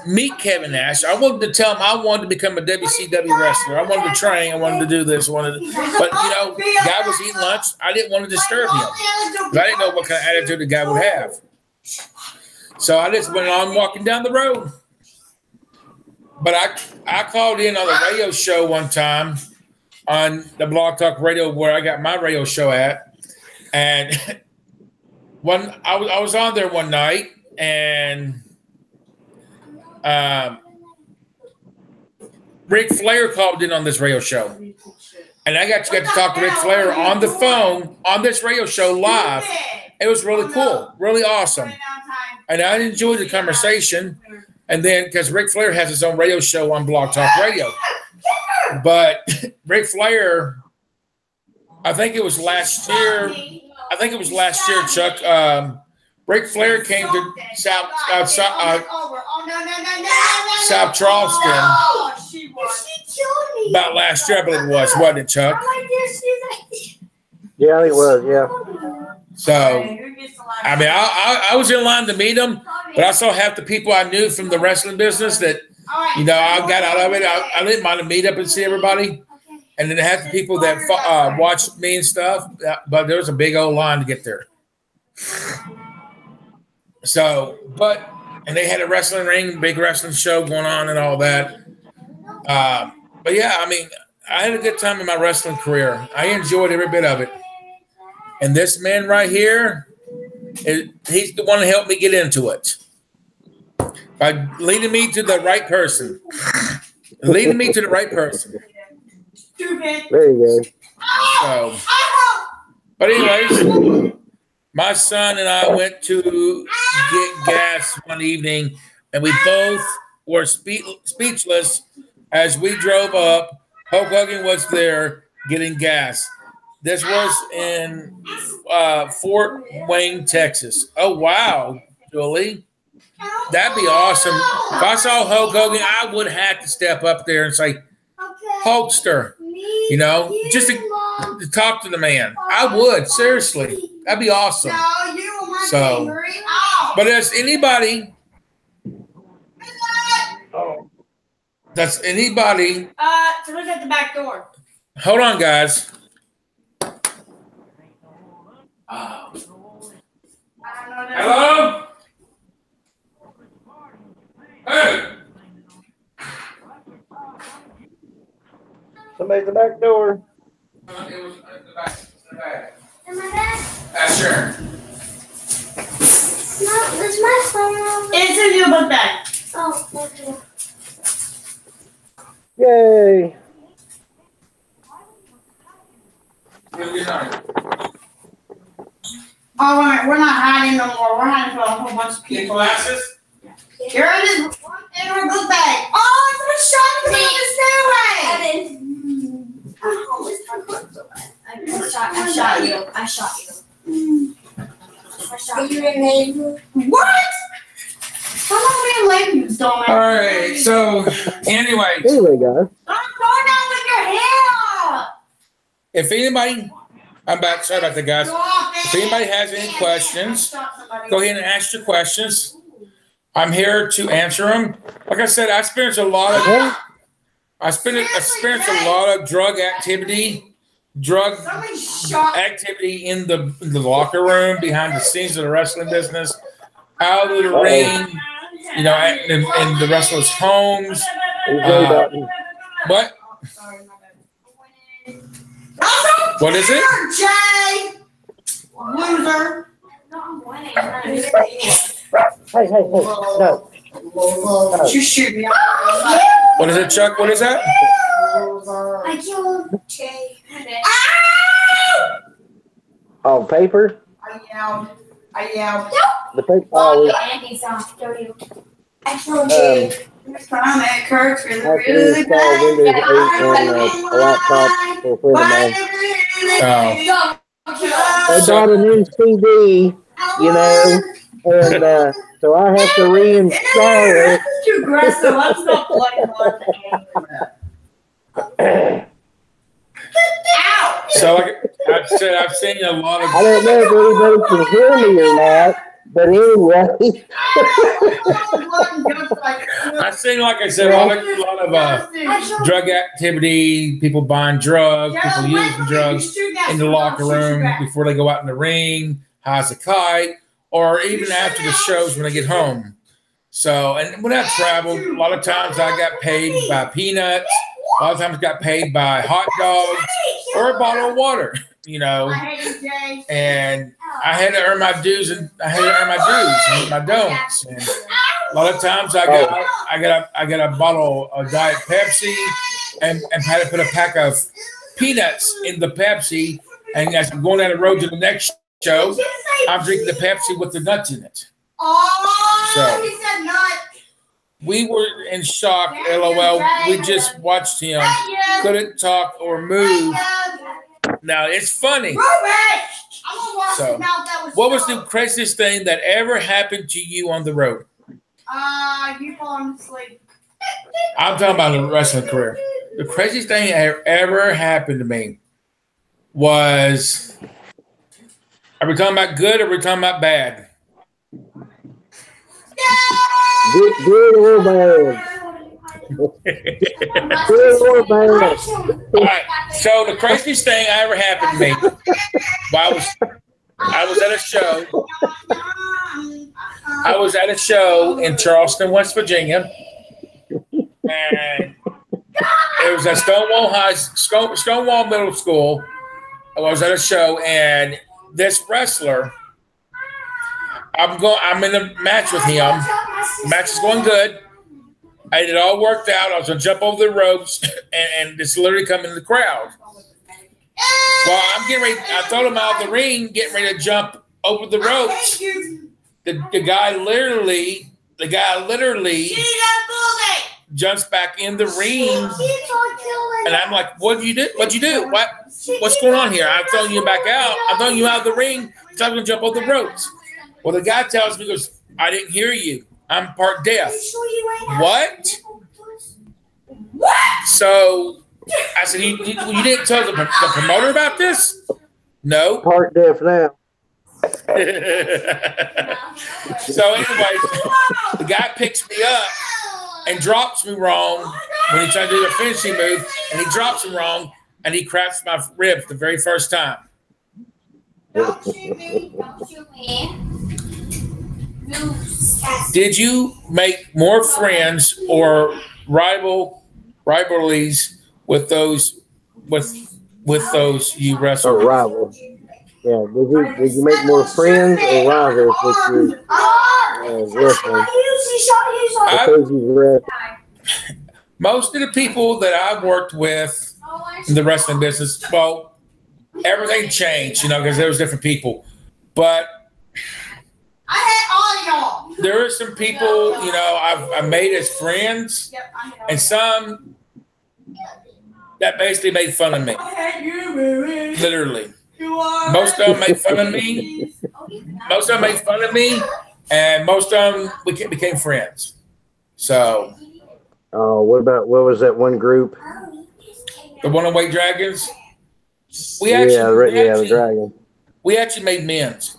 meet Kevin Nash. I wanted to tell him I wanted to become a WCW wrestler. I wanted to train. I wanted to do this. But guy was eating lunch. I didn't want to disturb him. But I didn't know what kind of attitude the guy would have. So I just went on walking down the road. But I called in on the radio show one time on the Blog Talk Radio where I got my radio show at. And I was on there one night, and Ric Flair called in on this radio show. And I got to talk to Ric Flair on the phone on this radio show live. It was really cool, really awesome. And I enjoyed the conversation. And then, because Ric Flair has his own radio show on Blog Talk Radio. But Ric Flair, I think it was last year, Chuck. Ric Flair came to South Charleston about last year, I believe it was, wasn't it, Chuck? Yeah, it was, yeah. So, I mean, I was in line to meet him, but I saw half the people I knew from the wrestling business that, I got out of it. I didn't mind to meet up and see everybody. And then half the people that watched me and stuff, but there was a big old line to get there. So, and they had a wrestling ring, big wrestling show going on and all that. But yeah, I mean, I had a good time in my wrestling career. I enjoyed every bit of it. And this man right here, he's the one that helped me get into it by leading me to the right person. There you go. So, but anyways, my son and I went to get gas one evening, and we both were speechless as we drove up. Hulk Hogan was there getting gas. This was in Fort Wayne, Texas. Oh, wow, Julie. That'd be awesome. If I saw Hulk Hogan, I would have to step up there and say, Hulkster, just to talk to the man. I would, seriously. That'd be awesome. So, but as anybody, that's anybody. So who's at the back door? Hold on, guys. Hello? Hey! Somebody's at the back door. It was in the back. In my bag? Sure. No, it's my phone. It's in your book bag. Oh, okay. Yay. Good night. Oh, we're not hiding no more. We're hiding from a whole bunch of people. Glasses? Here it is. In our book bag. Oh, someone shot me on the stairway. I shot you. You in neighbor? What? How long are you late, you dumbass? All right. So, anyway, Anyway, guys. I'm going down with your hair. if anybody, I'm back. Sorry about that, guys. If anybody has any questions, go ahead and ask your questions. I'm here to answer them. Like I said, I experienced a lot of drug activity in the locker room, behind the scenes of the wrestling business, out of the ring, in the wrestlers' homes. What? What is it? Jay! Loser! Hey, no. You shoot me. What is it, Chuck? What is that? I killed Jay. Oh, paper? I yelled. The paper. Oh, Andy's off. I killed Jay. From at Kirk's really, I can really install Windows 8 on a laptop for a friend of mine. I bought a new CD, and so I have to reinstall it. Too aggressive. I'm not playing one. Ow! So like I've said, I've seen a lot of. I don't know if anybody can hear me or not, but anyway. I've seen, like I said, a lot of drug activity, people buying drugs, people using drugs in the locker room before they go out in the ring, high as a kite, or even after the shows when they get home. So, and when I traveled, a lot of times I got paid by peanuts. A lot of times I got paid by hot dogs or a bottle of water, you know. And I had to earn my dues, and I had to earn my dues and my don'ts. And a lot of times I got a bottle of Diet Pepsi, and had to put a pack of peanuts in the Pepsi. And as I'm going down the road to the next show, I'm drinking the Pepsi with the nuts in it. So he said nuts. we were in shock. LOL. We just watched him. Couldn't talk or move. Now it's funny. So, what was the craziest thing that ever happened to you on the road? You falling asleep. I'm talking about the wrestling career. The craziest thing that ever happened to me was, are we talking about good or are we talking about bad? Good or bad? Good or bad? All right. So the craziest thing that ever happened to me, while I was at a show. I was at a show in Charleston, West Virginia, and it was at Stonewall Middle School. I was at a show, and this wrestler, I'm in a match with him. The match is going good. It all worked out. I was gonna jump over the ropes, and this literally come in the crowd. Well, I'm getting ready. I throw him out of the ring, getting ready to jump over the ropes. The guy literally jumps back in the ring, and I'm like, "What'd you do? What'd you do? What's going on here? I'm throwing you back out. I'm throwing you out of the ring, so I'm gonna jump over the ropes." Well, the guy tells me, he goes, "I didn't hear you. I'm part deaf." What? So I said, "You didn't tell the promoter about this?" No. Part deaf now. So anyway, the guy picks me up and drops me wrong when he tried to do the finishing move, and he drops him wrong, and he cracks my ribs the very first time. Don't shoot me. Don't shoot me. Did you make more friends or rivalries with those you wrestled? Or rivals. Yeah. Did you make more friends or rivals with your wrestling? Most of the people that I've worked with in the wrestling business, well, everything changed, because there was different people. But I had all y'all. there are some people, I've made as friends, and some that basically made fun of me. Literally. Most of them made fun of me. And most of them we became friends. So. What was that one group? The One-Away Dragons. The Dragon. We actually made men's.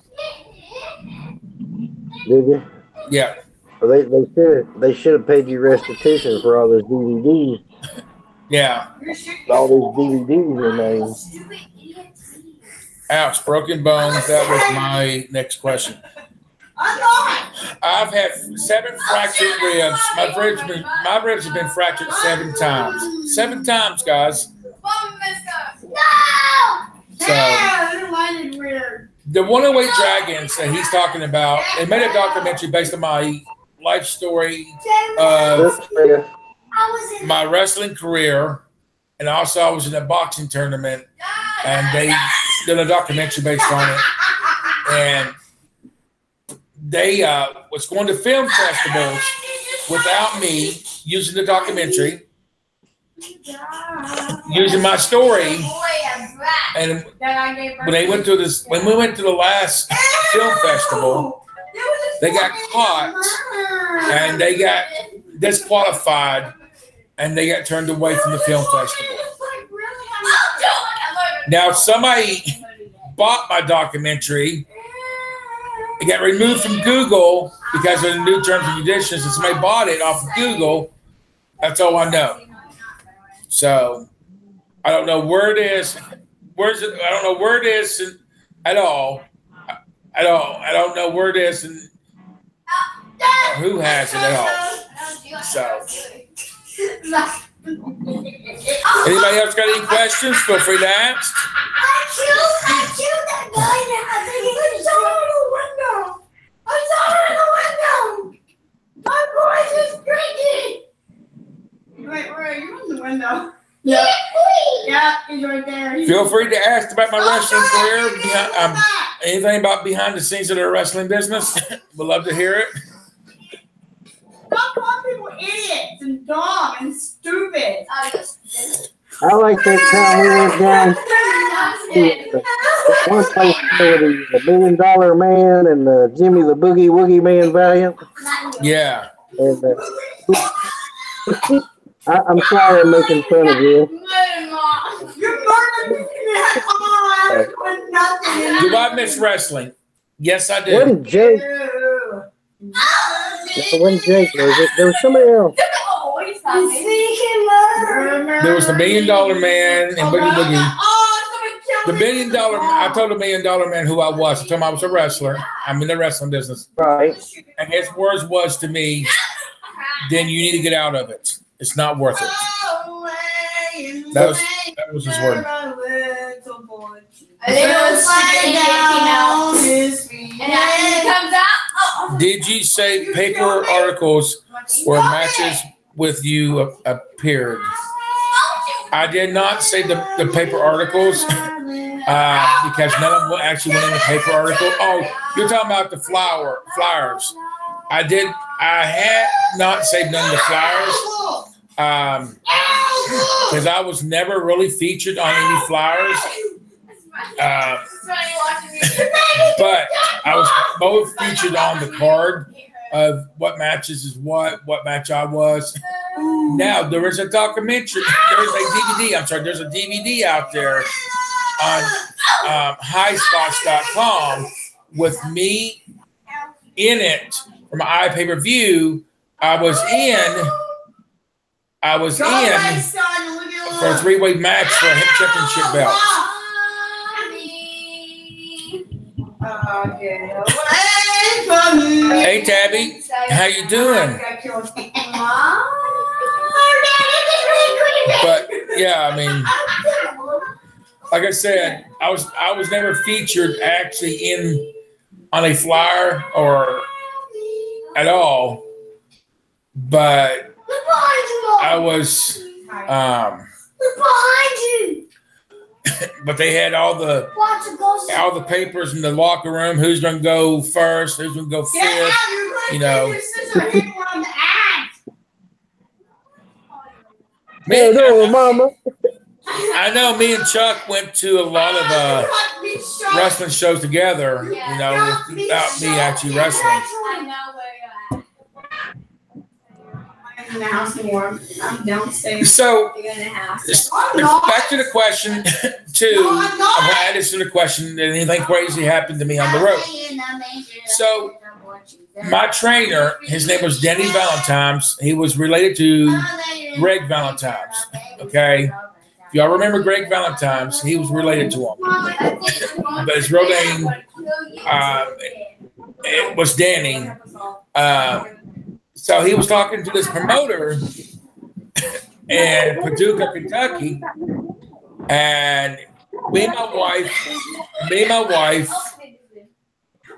Did you? Yeah. Well, they should have paid you restitution for all those DVDs. Yeah. All those DVDs remain. Ouch, broken bones. That was my next question. I've had 7 fractured ribs. My ribs have been fractured 7 times. 7 times, guys. So, the One-Away Dragons that he's talking about, they made a documentary based on my life story of my wrestling career, and also I was in a boxing tournament, and they did a documentary based on it. And they was going to film festivals without me, using the documentary, using my story. And when we went to the last film festival, they got caught and they got disqualified, and they got turned away from the film festival. Now, somebody bought my documentary. It got removed from Google because of the new terms and conditions, and somebody bought it off of Google. That's all I know. So I don't know where it is. Where's it? I don't know where it is at all. I don't know where it is and who has it at all. So anybody else got any questions? Feel free to ask. I killed that guy that I saw it in the window. I saw it in the window. My voice is drinking. Wait, where are you in the window? Yeah. Yeah, he's right there. Feel free to ask about my wrestling career. Anything about behind the scenes of the wrestling business. Would love to hear it. Stop calling people idiots and dumb and stupid. I like that time we went down to one place where the $1 Million Man and the Jimmy the Boogie Woogie Man Valiant. Yeah. And, I'm sorry I'm making fun of you. You're murdering with nothing. Do I miss wrestling? Yes, I do. Wasn't Jake? It wasn't Jake, was it? There was somebody else. There was the $1 Million Man and Boogie Woogie. The $1 Million, I told the $1 Million Man who I was. I told him I was a wrestler. I'm in the wrestling business. Right. And his words was to me, then you need to get out of it. It's not worth it. That was his word. Did you say paper articles where matches with you appeared? I did not say the paper articles because none of them actually went in the paper article. Oh, you're talking about the flyers. I had not saved none of the flyers because I was never really featured on any flyers. But I was both featured on the card of what matches is what match I was. Now there is a documentary. There's a DVD out there on highspots.com with me in it from my pay-per-view. I was in for a 3-way match for a hip championship belt. Hey Tabby, how you doing? But yeah, I mean, like I said, I was never featured actually on a flyer or at all, but I was but they had all the papers in the locker room. Who's gonna go first? Who's gonna go fifth? You know. Mama. I know. Me and Chuck went to a lot of wrestling shows together. You know, without me actually wrestling. In the house anymore. I'm downstairs. So back to the question too. I'm gonna add this to the question. Did anything crazy happen to me on the road? So my trainer, his name was Danny Valentine's. He was related to Greg Valentine's. Okay. If y'all remember Greg Valentine's, he was related to him. But his real name it was Danny. So he was talking to this promoter in Paducah, Kentucky, and me and my wife,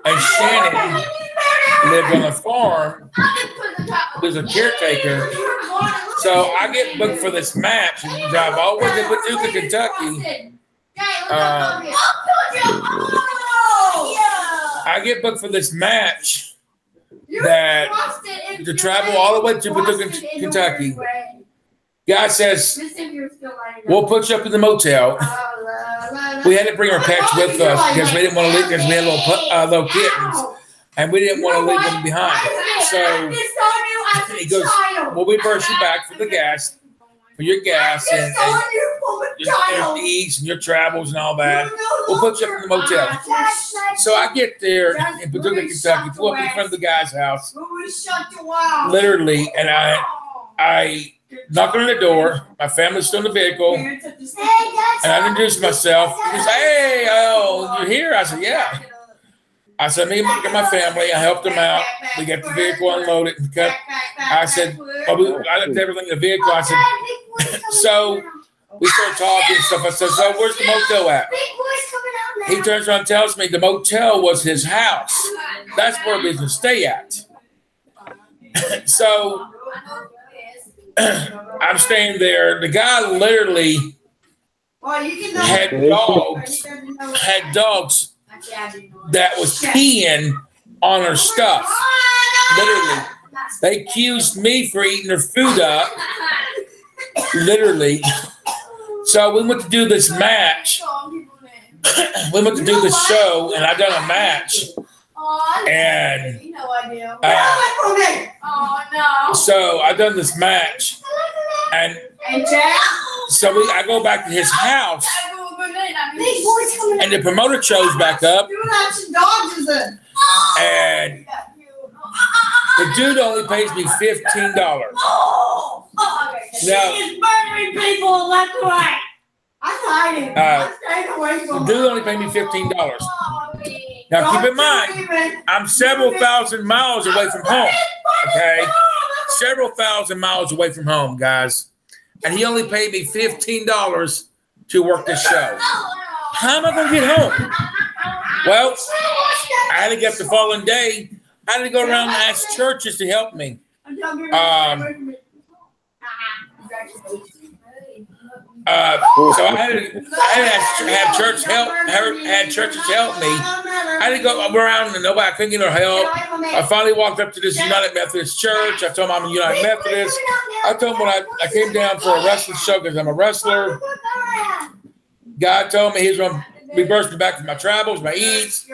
and Shannon lived on a farm. There's a caretaker. So I get booked for this match and drive all the way to Paducah, Kentucky. I get booked for this match that to travel all the way to Paducah, Kentucky. Guy says, we'll put you up in the motel. We had to bring our pets with us because we didn't want to leave because we had little kittens. And we didn't want to leave them behind. So he goes, well, we burst you back for the gas for your gas and your eats and your travels and all that. We'll put you up in the motel. So I get there in Paducah, Kentucky, pull up in front of the guy's house, literally, and I knock on the door. My family's still in the vehicle, and I introduced myself. He said, "Hey, oh, you're here?" I said, "Yeah." I said, "Me and my family." I helped them out. We got the vehicle unloaded. I said, I left everything in the vehicle. I said, so we started talking and stuff. I said, "So where's the motel at?" He turns around and tells me the motel was his house. That's where we can stay at. So I'm staying there. The guy literally had dogs that was peeing on her stuff. Literally. They accused me for eating their food up. Literally. So we went to do this match. We went to do this show, and I done a match. And so I done this match, and so I go back to his house, and the promoter shows back up, and the dude only pays me $15. Now, murdering people left and right. The dude only paid me $15. Now keep in mind, I'm several thousand miles away from home. Okay, several thousand miles away from home, guys, and he only paid me $15 to work this show. How am I going to get home? Well, I had to get up the following day. I had to go around and ask churches to help me. So I had to have church help. Had churches help me. I had to go around and nobody couldn't get no help. I finally walked up to this United Methodist church. I told them I'm a United Methodist. I told them when I came down for a wrestling show because I'm a wrestler. God told me He's going to reimburse me back for my travels, my eats.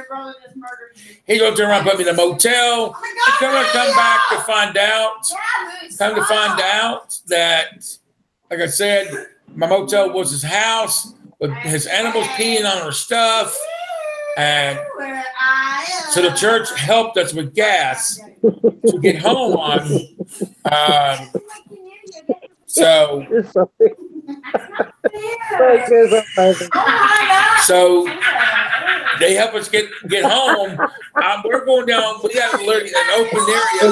He's going to turn around and put me in a motel. He's going to come back to find out. That, like I said, my motel was his house with his animals peeing on her stuff. And so the church helped us with gas to get home on. So they help us get home. We're going down. We got an open area.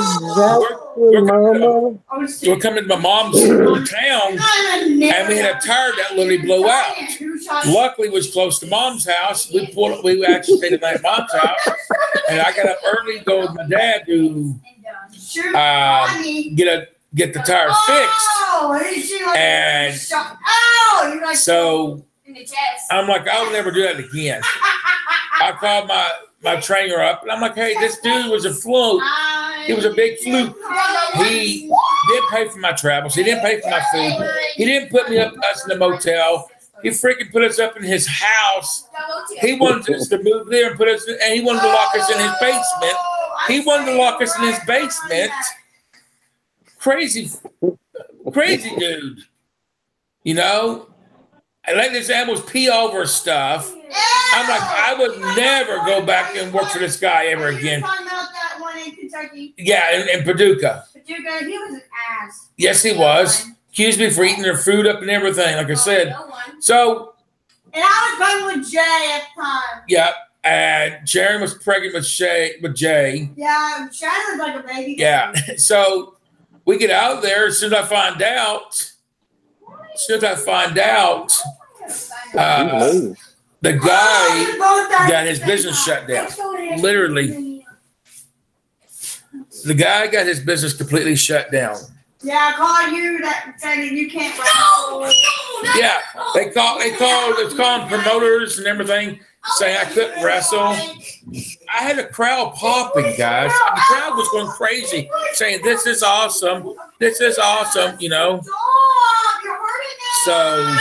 We're coming to my mom's town, and we had a tire that literally blew out. Luckily, it was close to mom's house. We actually stayed at my mom's house, and I got up early to go with my dad to get the tire fixed. And so I'm like, I'll never do that again. I called my trainer up, and I'm like, hey, this dude was a fluke. He was a big fluke. He didn't pay for my travels. He didn't pay for my food. He didn't put us in the motel. He freaking put us up in his house. He wanted us to move there and and he wanted to lock us in his basement. He wanted to lock us in his basement. Crazy dude. You know? And let these animals pee over stuff. I'm like, I would never go back and work for this guy ever again. Yeah, in Paducah. He was an ass. Yes, he was. Accused me for eating their food up and everything, like I said. So. And I was pregnant with Jay at the time. Yeah, and Sharon was pregnant with Jay. Yeah, Sharon was like a baby. Yeah, so we get out there. As soon as I find out, the guy got his business shut down. Literally. The guy got his business completely shut down. Yeah, I called you that said that you can't wrestle. Yeah, they called promoters and everything saying I couldn't wrestle. I had a crowd popping, guys. The crowd was going crazy, saying this is awesome, you know. So,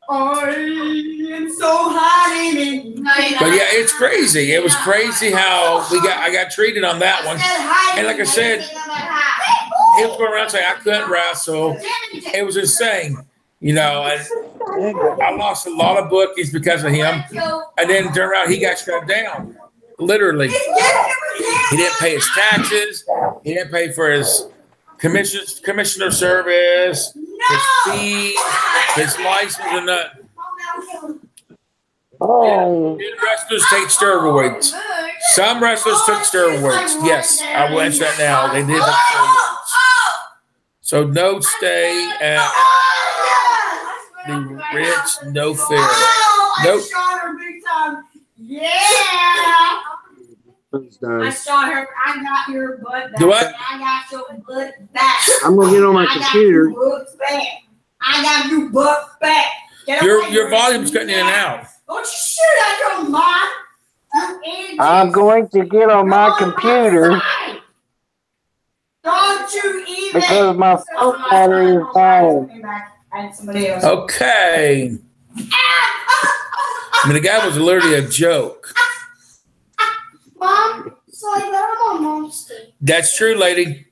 I am so hot in it. But yeah, it's crazy. It was crazy how I got treated on that one. And like I said, he was going around saying I couldn't wrestle. It was insane, you know. And I lost a lot of bookies because of him. And then turned around, he got shut down. Literally, he didn't pay his taxes. He didn't pay for his commissioner service, his fees, his license, and that. Oh. Did wrestlers take steroids? Some wrestlers took steroids. Yes, I will answer that now. They did take steroids. So no stay at the rich, no fair. Nope. Yeah. I saw her. I got your butt back. Do what? I got your butt back. I'm gonna get on my computer. I got your butt back. Your volume's cutting in and out. Don't you shoot at your mom. I'm going to get on my computer Don't you even. because my phone battery is dying. Okay. I mean, the guy was literally a joke. Mom, sorry, but I'm on Mom's team. That's true, lady.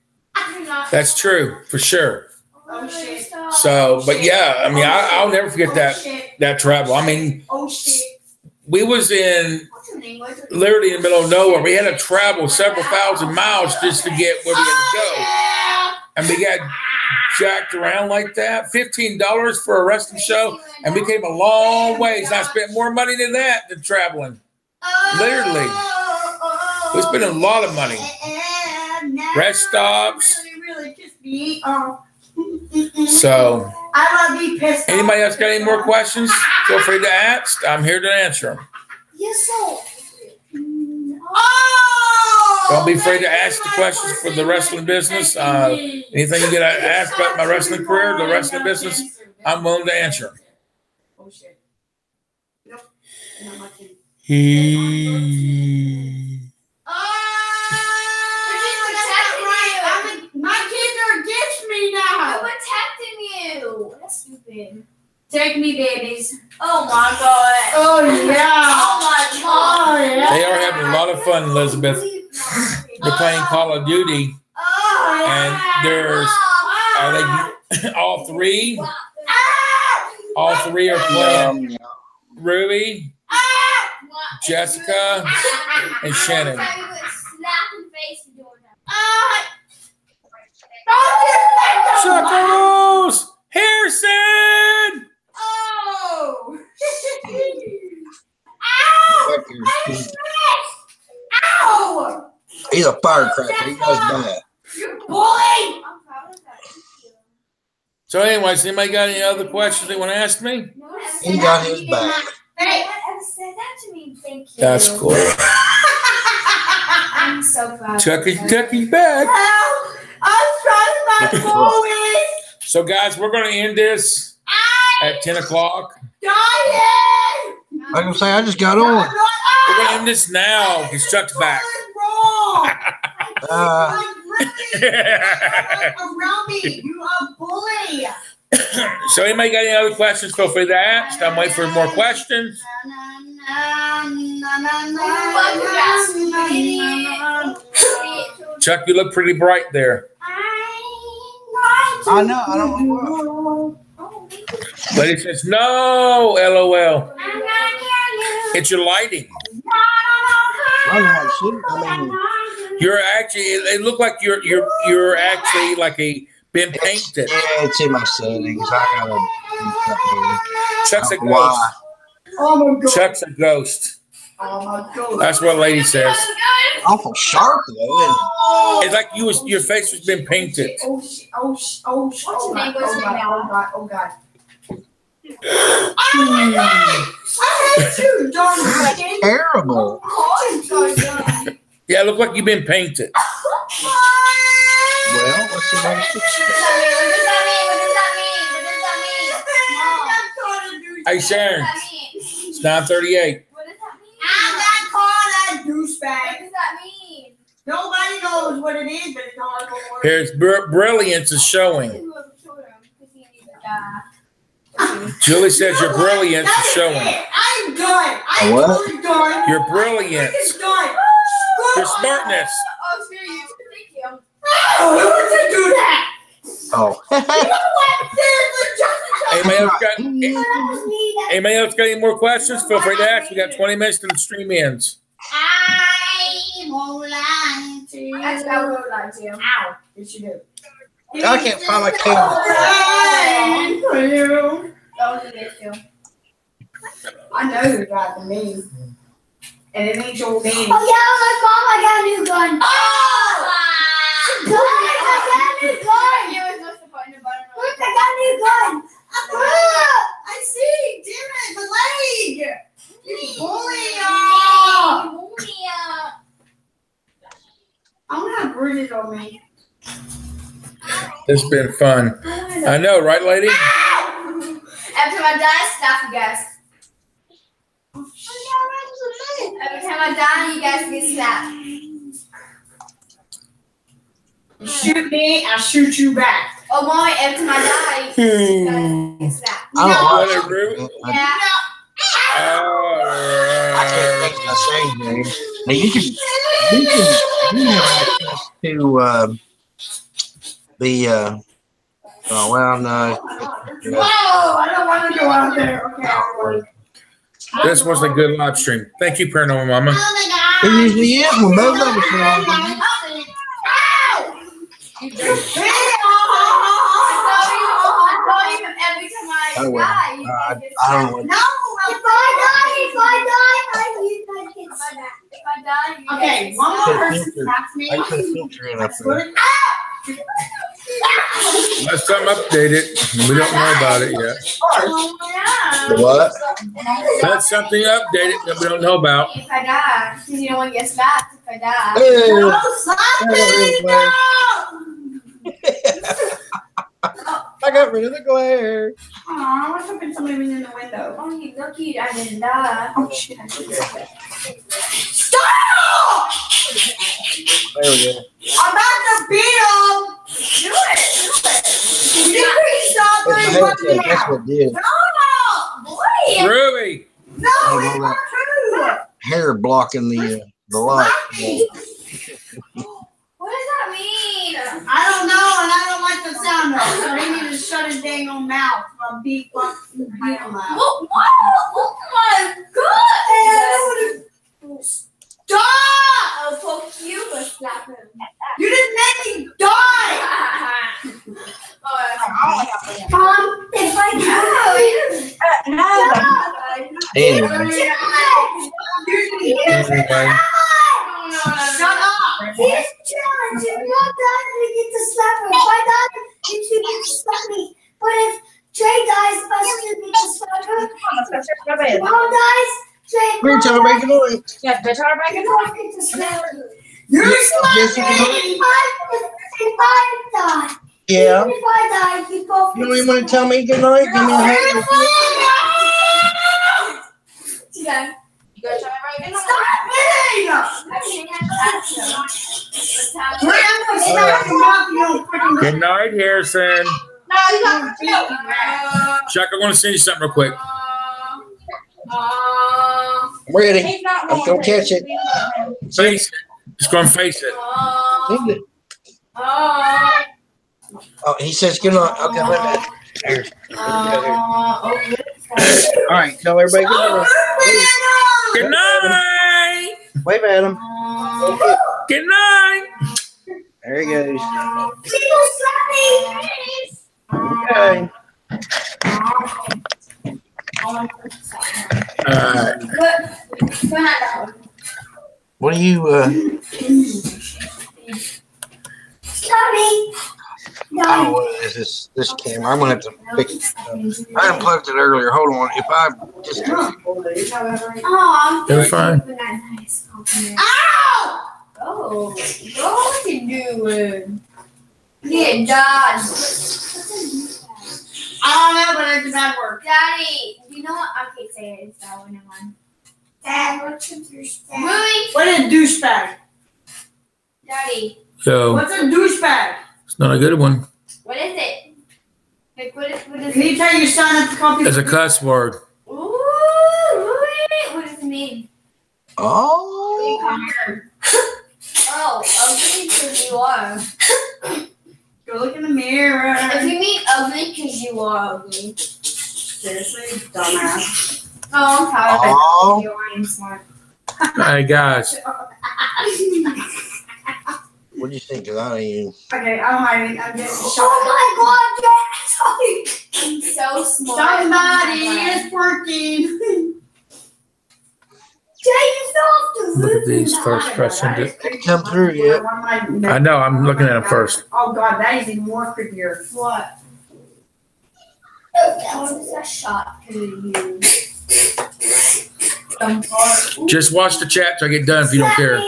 That's true, for sure. Oh, shit. So, but yeah, I mean, I'll never forget that travel. I mean, Oh, shit. we was in literally in the middle of nowhere. We had to travel several thousand miles just to get where we had to go. And we got jacked around like that. $15 for a wrestling show. And we came a long ways. And I spent more money than that than traveling. Literally. We spent a lot of money. Rest stops. So, anybody else got any more questions? Feel free to ask. I'm here to answer them. Yes, sir. Don't be afraid to ask the questions for the wrestling business. Anything you get to ask about my wrestling career, the wrestling business, I'm willing to answer. Oh, shit. My kids are against me now. I'm protecting you. That's stupid. Take me, babies. Oh my god. Oh, yeah. Oh my god. Yeah. They are having a lot of fun, Elizabeth. They're playing Call of Duty, and there's all three. All three are playing Ruby, Jessica, and Shannon. Chuckles! Harrison! Oh! Ow! He's a firecracker. He knows that. You bully! So anyways, anybody got any other questions they want to ask me? He got his back. Hey! Said that to me. Thank you. That's cool. I'm so proud. Chucky's back. I'm trying to bully! So guys, we're going to end this at 10 o'clock. Dying! I can say I just got on. We're going to end this now because Chuck's back. Around me, you a bully. So anybody got any other questions, feel free to ask. I'm waiting for more questions. Chuck, you look pretty bright there. I know. I don't know what. Lady says, no, LOL. It's your lighting. I don't know shit. I mean, You're actually, it looked like you're actually like been painted. yeah, it's in my settings. I gotta. Chuck's a Why? ghost. Oh my god. Chuck's a ghost. Oh my god. That's what lady says. Awful sharp though. It's like your face has been painted. Oh shit. Oh shit. Oh shit. Oh god. Oh god. Oh god. I hate you, darn fucking. Terrible. Yeah, it looked like you've been painted. Well, let's see what Hey, Sharon, it's 9:38. What does that mean? I got called a What douchebag. does that mean? Nobody knows what it is, but it's not going to work. Here's brilliance is showing. Julie says your brilliance is showing. I'm done. I'm what? totally done. Your brilliance. It's done. Your smartness. Oh, screw you. Thank you. Oh, who would you do that? Oh. Anybody else got any more questions? Feel free to ask. We got 20 minutes to the stream ends. I won't lie to you. I won't lie to you. Ow. Yes, you do. I can't find my camera. I know you're driving me. And it ain't your name. Oh yeah, my mom, I got a new gun. Oh! Guys, I got a new gun. Look, I got a new gun. I see. Damn it, the leg. You bully y'all. I'm gonna have bruises on me. It's been fun. I know, right, lady? Every time I die, stop you guys. Every time I die, you guys get slapped. You shoot me, I'll shoot you back. Oh, boy, every time I die, you guys get slapped. I don't Agree? Yeah. I can't think of the same name. Now you have access to the oh well no. Whoa, I don't want to go out there. Okay. This was a good live stream. Thank you, Paranormal Mama. It usually is when both of us are on. I don't know. No, if I die, you guys get slapped. Okay, one more person slaps me. I put a filter in up there. Last time updated. We don't know about it yet. What? That's something updated that we don't know about. If I die, because you don't want to get slapped if I die. I got rid of the glare. Aw, I was hoping somebody was in the window. Oh, you lucky I didn't die. Oh, shit, I did that. There we go. I'm about to beat him. Do it. You stop That's me my fucking headset. That's out. what did. No, boy. Ruby. No, it's not true. Hair blocking the light. What does that mean? I don't know, and I don't like the sound of it. So he needs to shut his dang old mouth from beat him out. Oh my God! Stop! I'll poke you, but slap him. You didn't make me die! Mom, if I Anyway. Anyway. Shut up! Here's the challenge. If not die, we get to slap her. If I die, you two get to slap me. But if Trey dies, us two get to slap her. If Mom dies, Trey We're trying to make a noise. get to slap her. You're Yes, you slapping! If I die, Yeah. even if I die, you both You don't even want to tell me goodnight? Give me a hug. Yeah. You gotta try right now. Stop hitting! I can't have that. Wait, I'm gonna smack you up, you don't freaking Good night, Harrison. No, you got to Chuck, I want to send you something real quick. I'm ready. He's not I'm gonna catch it. Face it. Just go and face it. Oh, he says good night. Okay, wait a minute. All right, tell everybody good night. Good night. Wave at him. Good night. There he goes. people slap me. Okay. What do you Slap me. I don't know what it is, this camera. I'm gonna have to fix it. I unplugged it earlier. Hold on. If I just Oh, It was fine. Ow! Oh, what are you doing? Yeah, dodge. I don't know, but it's a bad word. Daddy, you know what? I can't say it. It's that one. Never mind. Dad, what's a douchebag? Movie. What is douchebag? Daddy, So What's a douchebag? it's not a good one. what is it? Like, what is Can you it? tell your son not to call people? It's a cuss word. Ooh, what does it mean? oh Oh, okay, because you are. Go look in the mirror. If you mean ugly, because you are ugly. Seriously, dumbass. Oh, I'm proud Oh. of you. I am smart. Hey guys, What do you think of that? You? Okay, I'm hiding. I'm getting shot. Oh my God, Jack! I'm so smart. Somebody is working. Jay, you fell off the roof. look at these first pressing. Ain't come through yet. I know, I'm looking at them first. Oh God, that is even more creepier. What? Oh, that was a shot for you. Just watch the chat till I get done if you don't care.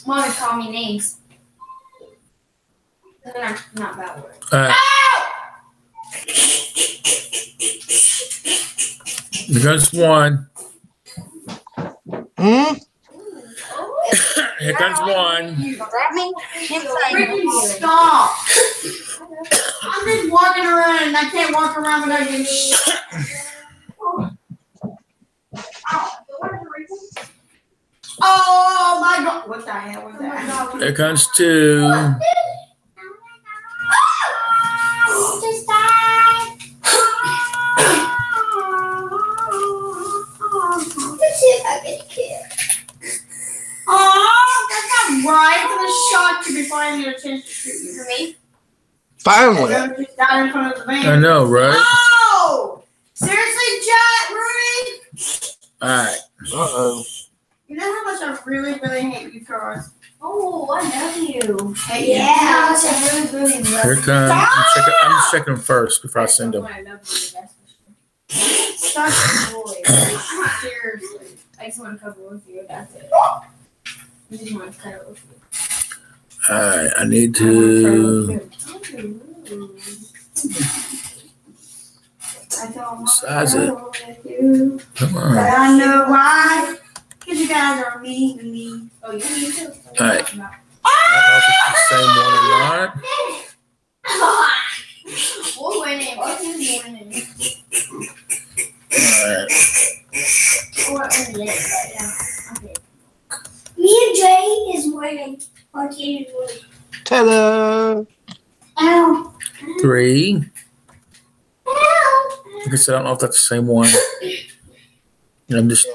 Mommy call me names. They're not bad words. Here comes one. Hmm? Here comes one. That means Freaking stop! I'm just walking around and I can't walk around without getting shot. Oh my God! What the hell was that? Here comes two. Just died. Let's see if I get a kill. Oh, that's not right. I'm gonna shot you before I get a chance to shoot you. For me? Finally. I just got in front of the van. I know, right? Oh! Seriously, Jack, Rudy? Alright. Uh-oh. You know how much I really hate you, Carlos? Oh, I love you. Hey, Yeah. How much I really love Here you. comes. I'm just checking them first before I send them. I love you, that's for sure. Stop the boy. Seriously. I just want to cuddle with you, that's it. I just want to cuddle with you. Alright, I need to. I don't Size it. with you. Come But on. I know why. Because you guys are mean to me. Oh, you need to? Alright. I don't know if it's the same one or not. We're winning. Our team's winning. Alright. We're in it right now. Okay. Me and Jay is winning. Our team is winning. Ta-da! Ow. 3. Ow. Like I said, I don't know if that's the same one. I'm just.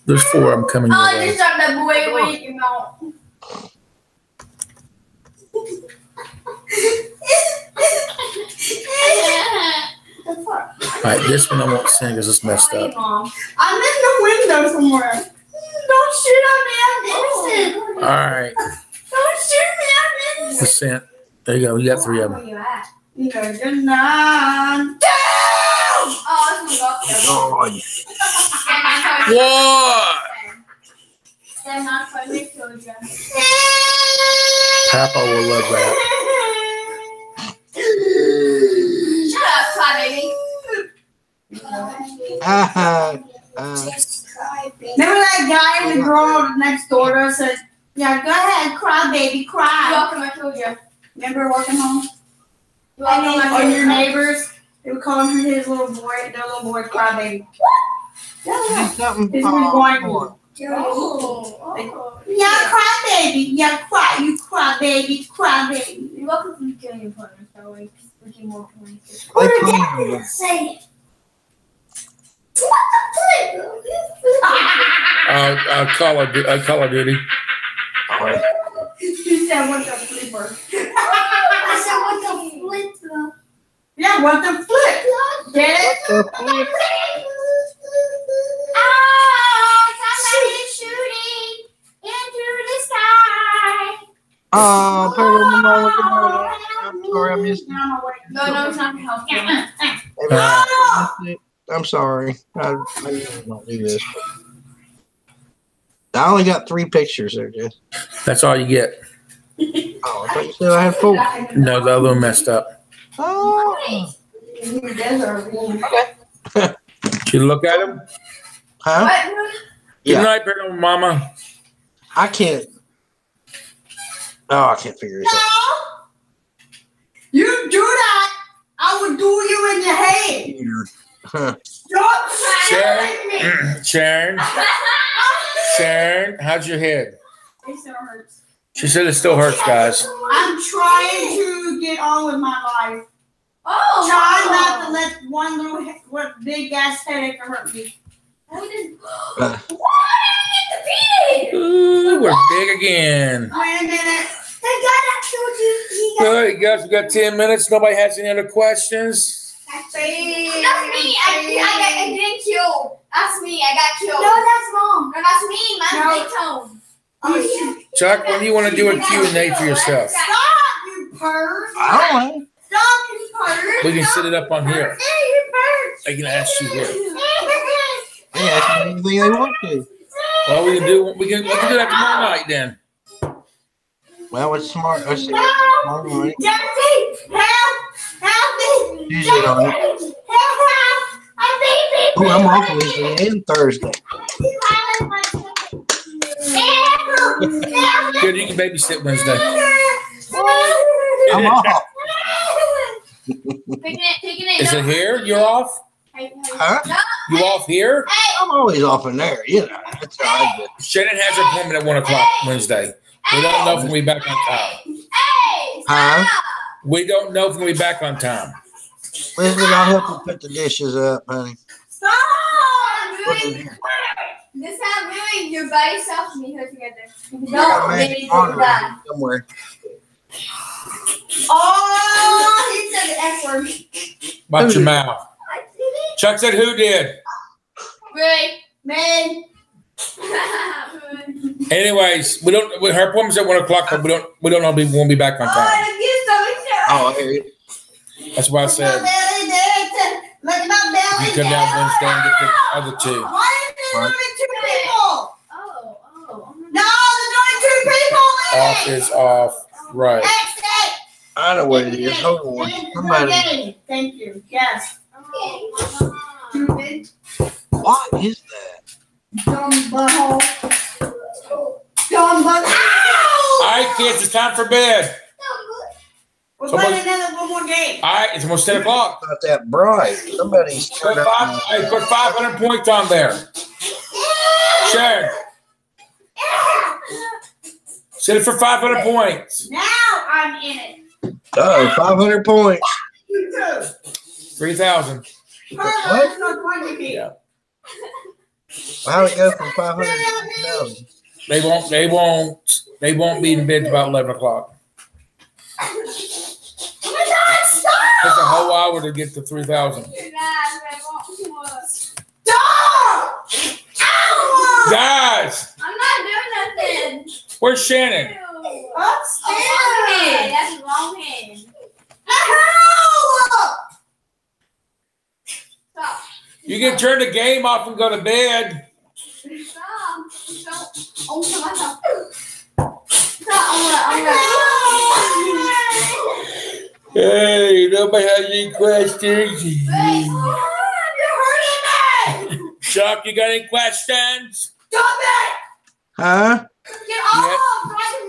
There's 4 of them coming your Oh, I way. just dropped that boy way in your mouth. Alright, this one I won't sing because it's messed up. I'm in the window somewhere. Don't shoot at me. I'm innocent. Alright. Don't shoot me. I'm innocent. Percent. There you go. You got 3 of them. Where you at? No, you're not. Oh, it's gonna go up there. What? They're not funny children. Papa will love that. Shut up, crybaby. Remember that guy and the girl next door to us said, yeah, go ahead, cry, baby, cry. Welcome, I told you. Remember working home? Welcome, I Or told your you. neighbors, they would call him his little boy, their little boy, cry, baby. Something. His little boy. Oh. Yeah, cry, baby. Yeah, cry. You cry, baby. Cry, baby. You're welcome to killing your partner, so we can work on it. What did Dad say? What Call of Duty. He said, what the flipper? I said, what the flip? Yeah, what the flip? Get it? Oh, somebody's shooting into the sky. Oh, Mama, I'm sorry, I missed you. No, it's not gonna help you. I'm sorry. I usually don't do this. I only got 3 pictures there, Jess. That's all you get. Oh, I thought you said I had 4. No, the other one messed up. Oh. Did you look at him? Huh? What? Good Yeah. night, Big Mama. I can't. Oh, I can't figure this out. You do that, I would do you in your head. Weird. Huh. Don't try Sharon. Sharon. Sharon, how's your head? It still hurts. She said it still hurts, guys. I'm trying to get on with my life. Oh. Trying not to let one little big ass headache hurt me. What did you Uh. get defeated? Ooh, we're big again. Wait a minute. The guy that killed you, he got. All right, guys, we got 10 minutes. Nobody has any other questions? That's me. I didn't kill. That's me. I got killed. No, that's Mom. No, that's me. Mine's Daytona. Oh, shit. Chuck, when do you want to do a Q&A for yourself? Stop, you perv. I don't know. Stop, you perv. We can set it up on here. Hey, you perv. I can ask you here. They ask me anything they want to. Well, we can do that tomorrow night then. Well, what's smart? Let's see. Tomorrow night. Jesse, help me. Tuesday night. Oh, I'm off Wednesday and Thursday. Good, you can babysit Wednesday. I'm off. Is it here? You're off? Huh? You off here? I'm always off in there. You know, that's how I get. Shannon has her appointment at 1 o'clock Wednesday. We don't know if we'll be back on time. Huh? We don't know if we'll be back on time. Leslie, I'll help you put the dishes up, honey. Stop. Put it here. This time, really, your body self and me hook together. I got a magic wand somewhere. Oh, he said the F word. Watch your mouth. Chuck said who did? Really? Man. Anyways, her appointment's at 1 o'clock, but we don't know if we won't be back on time. Oh, I hear you. That's why I said you come down Wednesday and get the other two. Why is there only 2 people? Oh. No, there's only 2 people. Off is off. Right. I know what it is. Hold on. Somebody. Thank you. Yes. What is that? Dumb butthole. Dumb butthole. All right, kids, it's time for bed. We're playing another one more game. All right, it's almost 10 o'clock. Not that bright. Somebody's Put 500 points on there. Sharon. Set it for 500 points. Now I'm in it. Oh, 500 points. You too. 3,000. That's not going to be. Yeah. How'd it go from 500 to 3,000? They won't be in bed about 11 o'clock. Oh my God, stop! Took a whole hour to get to 3,000. Stop! Ow! Guys, I'm not doing nothing. where's Shannon? Upstairs! That's a long hand. Ow! Stop. You can turn the game off and go to bed. Stop. Stop. Hey, nobody has any questions? You're hurting me! Chuck, you got any questions? Stop it! Huh? Get off! So I can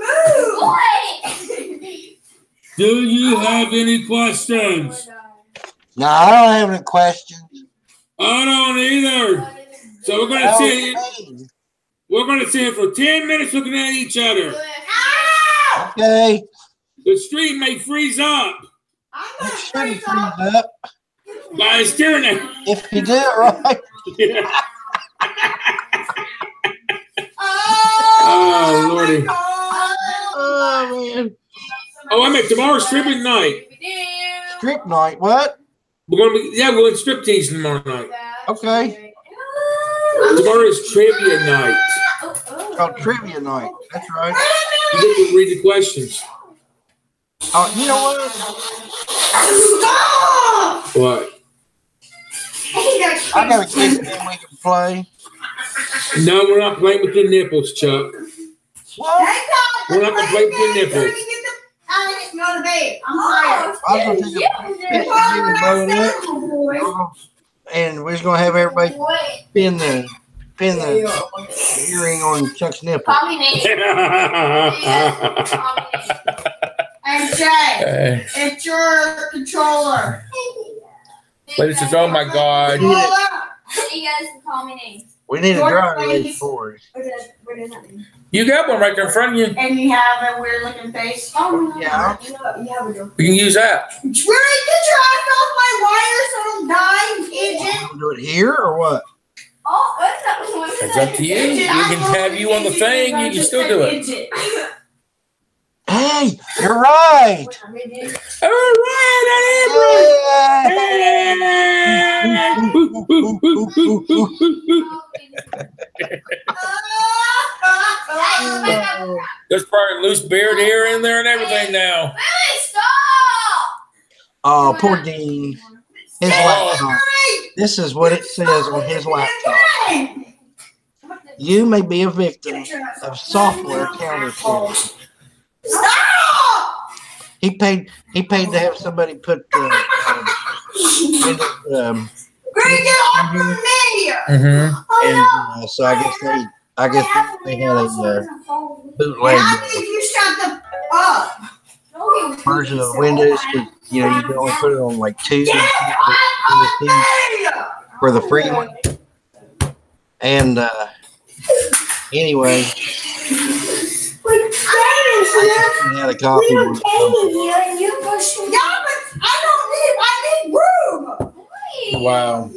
move! Do you have any questions? No, I don't have any questions. I don't either. So we're gonna sit. We're gonna sit for 10 minutes looking at each other. Okay. The stream may freeze up. I'm It gonna shouldn't freeze up. freeze up By steering it. if you do it right. Oh, Lordy. my God. Oh, man. Oh, I mean, tomorrow's stripping night. Strip night. What? We're going striptease tomorrow night. Okay. Tomorrow is trivia night. Oh, trivia night. That's right. You get to read the questions. Oh, you know what? Stop! What? I got a kid and we can play. No, we're not playing with your nipples, Chuck. What? We're not gonna play with your nipples. I need to go to bed. I'm tired. I was going to take a picture of and we're just going to have everybody pin the earring on Chuck's nipple. Call me name. And Jay, it's your controller. But it says, oh my God. Controller. You guys can call me names. We need a driving lady for it. What does that mean? You got one right there in front of you. And you have a weird looking face. Oh, no. Yeah. You have a door. You can use that. Really? Get your ass off my wire so I don't die, pigeon. Do it here or what? Oh, that was one. It's up to you. You can have you on the thing. You can still do it. Hey, you're right. All right, there's probably loose beard hair in there and everything now. Oh, poor Dean. His laptop. This is what it says on his laptop. You may be a victim of software counterfeiting. Stop! He paid to have somebody put the Greg, get off of me! and so I guess they had a bootleg You shut the up. version of Windows. You know, you can only put it on like 2 for the free one. And anyway, I had a copy. Yeah, but I need room. Wow.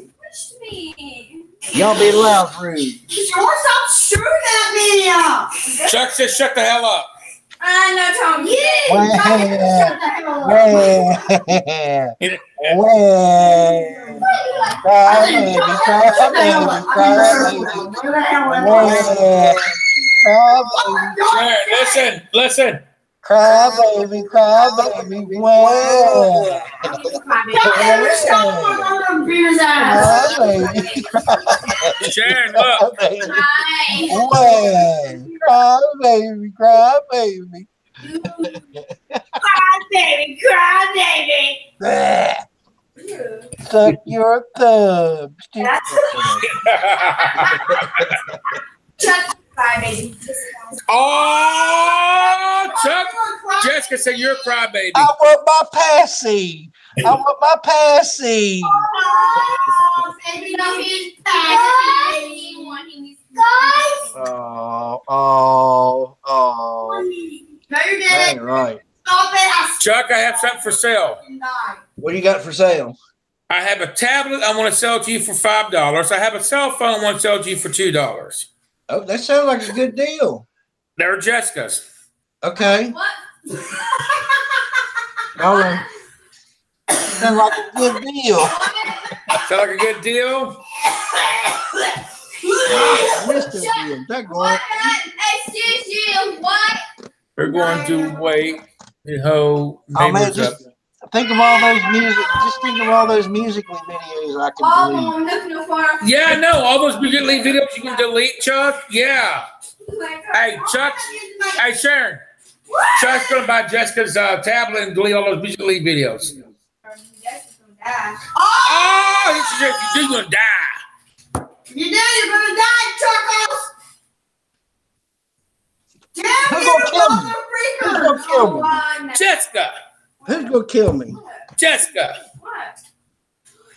Y'all be loud, rude. Stop shooting at me. Chuck says, "Shut the hell up." I know, Tom. Yeah. Listen. Cry, baby, well. Sharon, look. Cry, baby. Cry, baby. Suck your thumb. Chuck, cry, baby. Oh, Chuck. Jessica said you're a crybaby. I want my passy. Oh, baby, no, he's guys. Oh. No, you didn't. Dang right. Stop it. Chuck, I have something for sale. What do you got for sale? I have a tablet I want to sell to you for $5. I have a cell phone I want to sell to you for $2. Oh, that sounds like a good deal. They're Jessica's. Okay. What? All right. Sounds like a good deal. Sound like a good deal? What? Excuse you. What? We're going to wait. Oh man, just think of all those music. Just think of all those musically videos I can delete. I'm looking for. Yeah, I know. All those musically videos you can delete, Chuck. Yeah. Hey, Chuck. Hey, Sharon. Chuck's going to buy Jessica's tablet and delete all those musically videos. Oh, he said if you do, you're going to die. You're gonna die, Chuckles. Who's gonna kill me? Who's gonna kill me? Jessica. Who's gonna kill me? Jessica. What?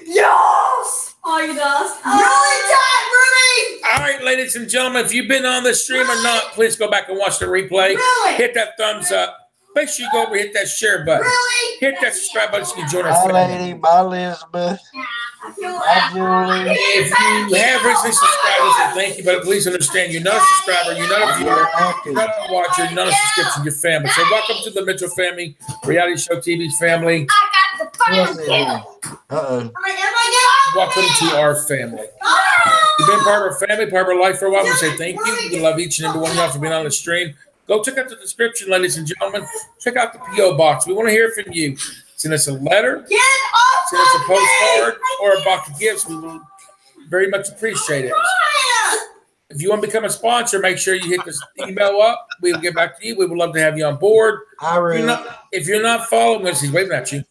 Yes! Oh, you does. Really, Ruby! All right, ladies and gentlemen, if you've been on the stream or not, please go back and watch the replay. Really? Hit that thumbs up. Make sure you go over and hit that share button. Really? Hit that subscribe button so you can join our Bye, family. lady. Bye, Elizabeth. Bye, Julie. If you have recently subscribed, we say thank you, but please understand you're not a subscriber, you're not a viewer, you're not a watcher, you're not a subscription, you're family. So welcome to the Mitchell family, reality show TV's family. I got the Uh-oh. Welcome to our family. You've been part of our family, part of our life for a while. We say thank you. We love each and every one of y'all for being on the stream. Go check out the description, ladies and gentlemen. Check out the P.O. Box. We want to hear from you. Send us a letter, send us a postcard, or a box of gifts. We will very much appreciate it. If you want to become a sponsor, make sure you hit this email up. We will get back to you. We would love to have you on board. If you're not following us, he's waving at you.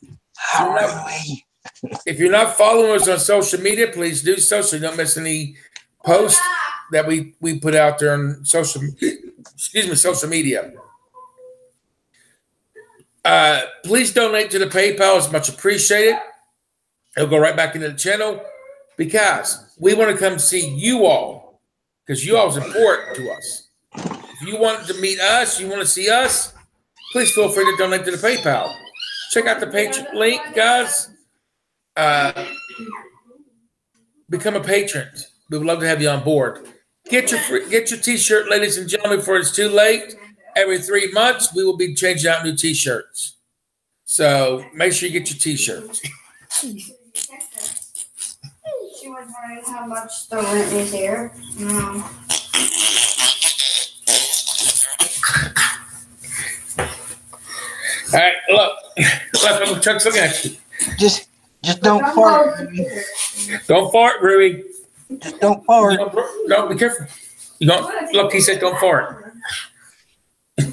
If you're not following us on social media, please do so you don't miss any posts that we put out there on social media. Please donate to the PayPal. It's much appreciated. It'll go right back into the channel because we want to come see you all because you all is important to us. If you want to meet us, you want to see us, please feel free to donate to the PayPal. Check out the Patreon link, guys. Become a patron. We would love to have you on board. Get your T-shirt, ladies and gentlemen, before it's too late. Every 3 months, we will be changing out new T-shirts. So make sure you get your T-shirts. She was wondering how much the rent is here. All right, look. Chuck's looking at you. Just don't fart. Ruby. Don't fart, Ruby. Just don't fart. No, be careful. You don't look. He said, "Don't fart." All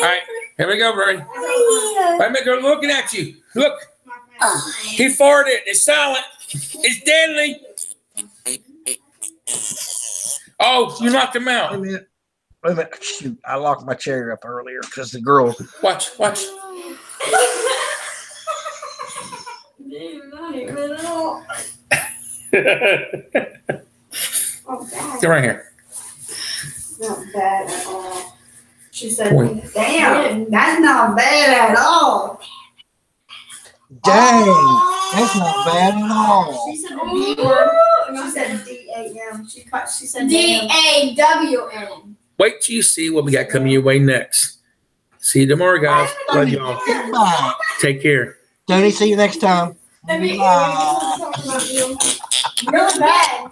right, here we go, Ruby. Wait a minute, they're looking at you. Look, he farted. It's silent. It's deadly. Oh, you knocked him out. Wait a minute. Shoot, I locked my chair up earlier because the girl. Watch. Get right here. Not bad at all. She said, damn, that's not bad at all. Dang, that's not bad at all. She said the D word. She said D-A-M. She said D-A-W-N. Wait till you see what we got coming your way next. See you tomorrow, guys. Love y'all. Goodbye. Take care. Tony, see you next time. Bye. Really bad.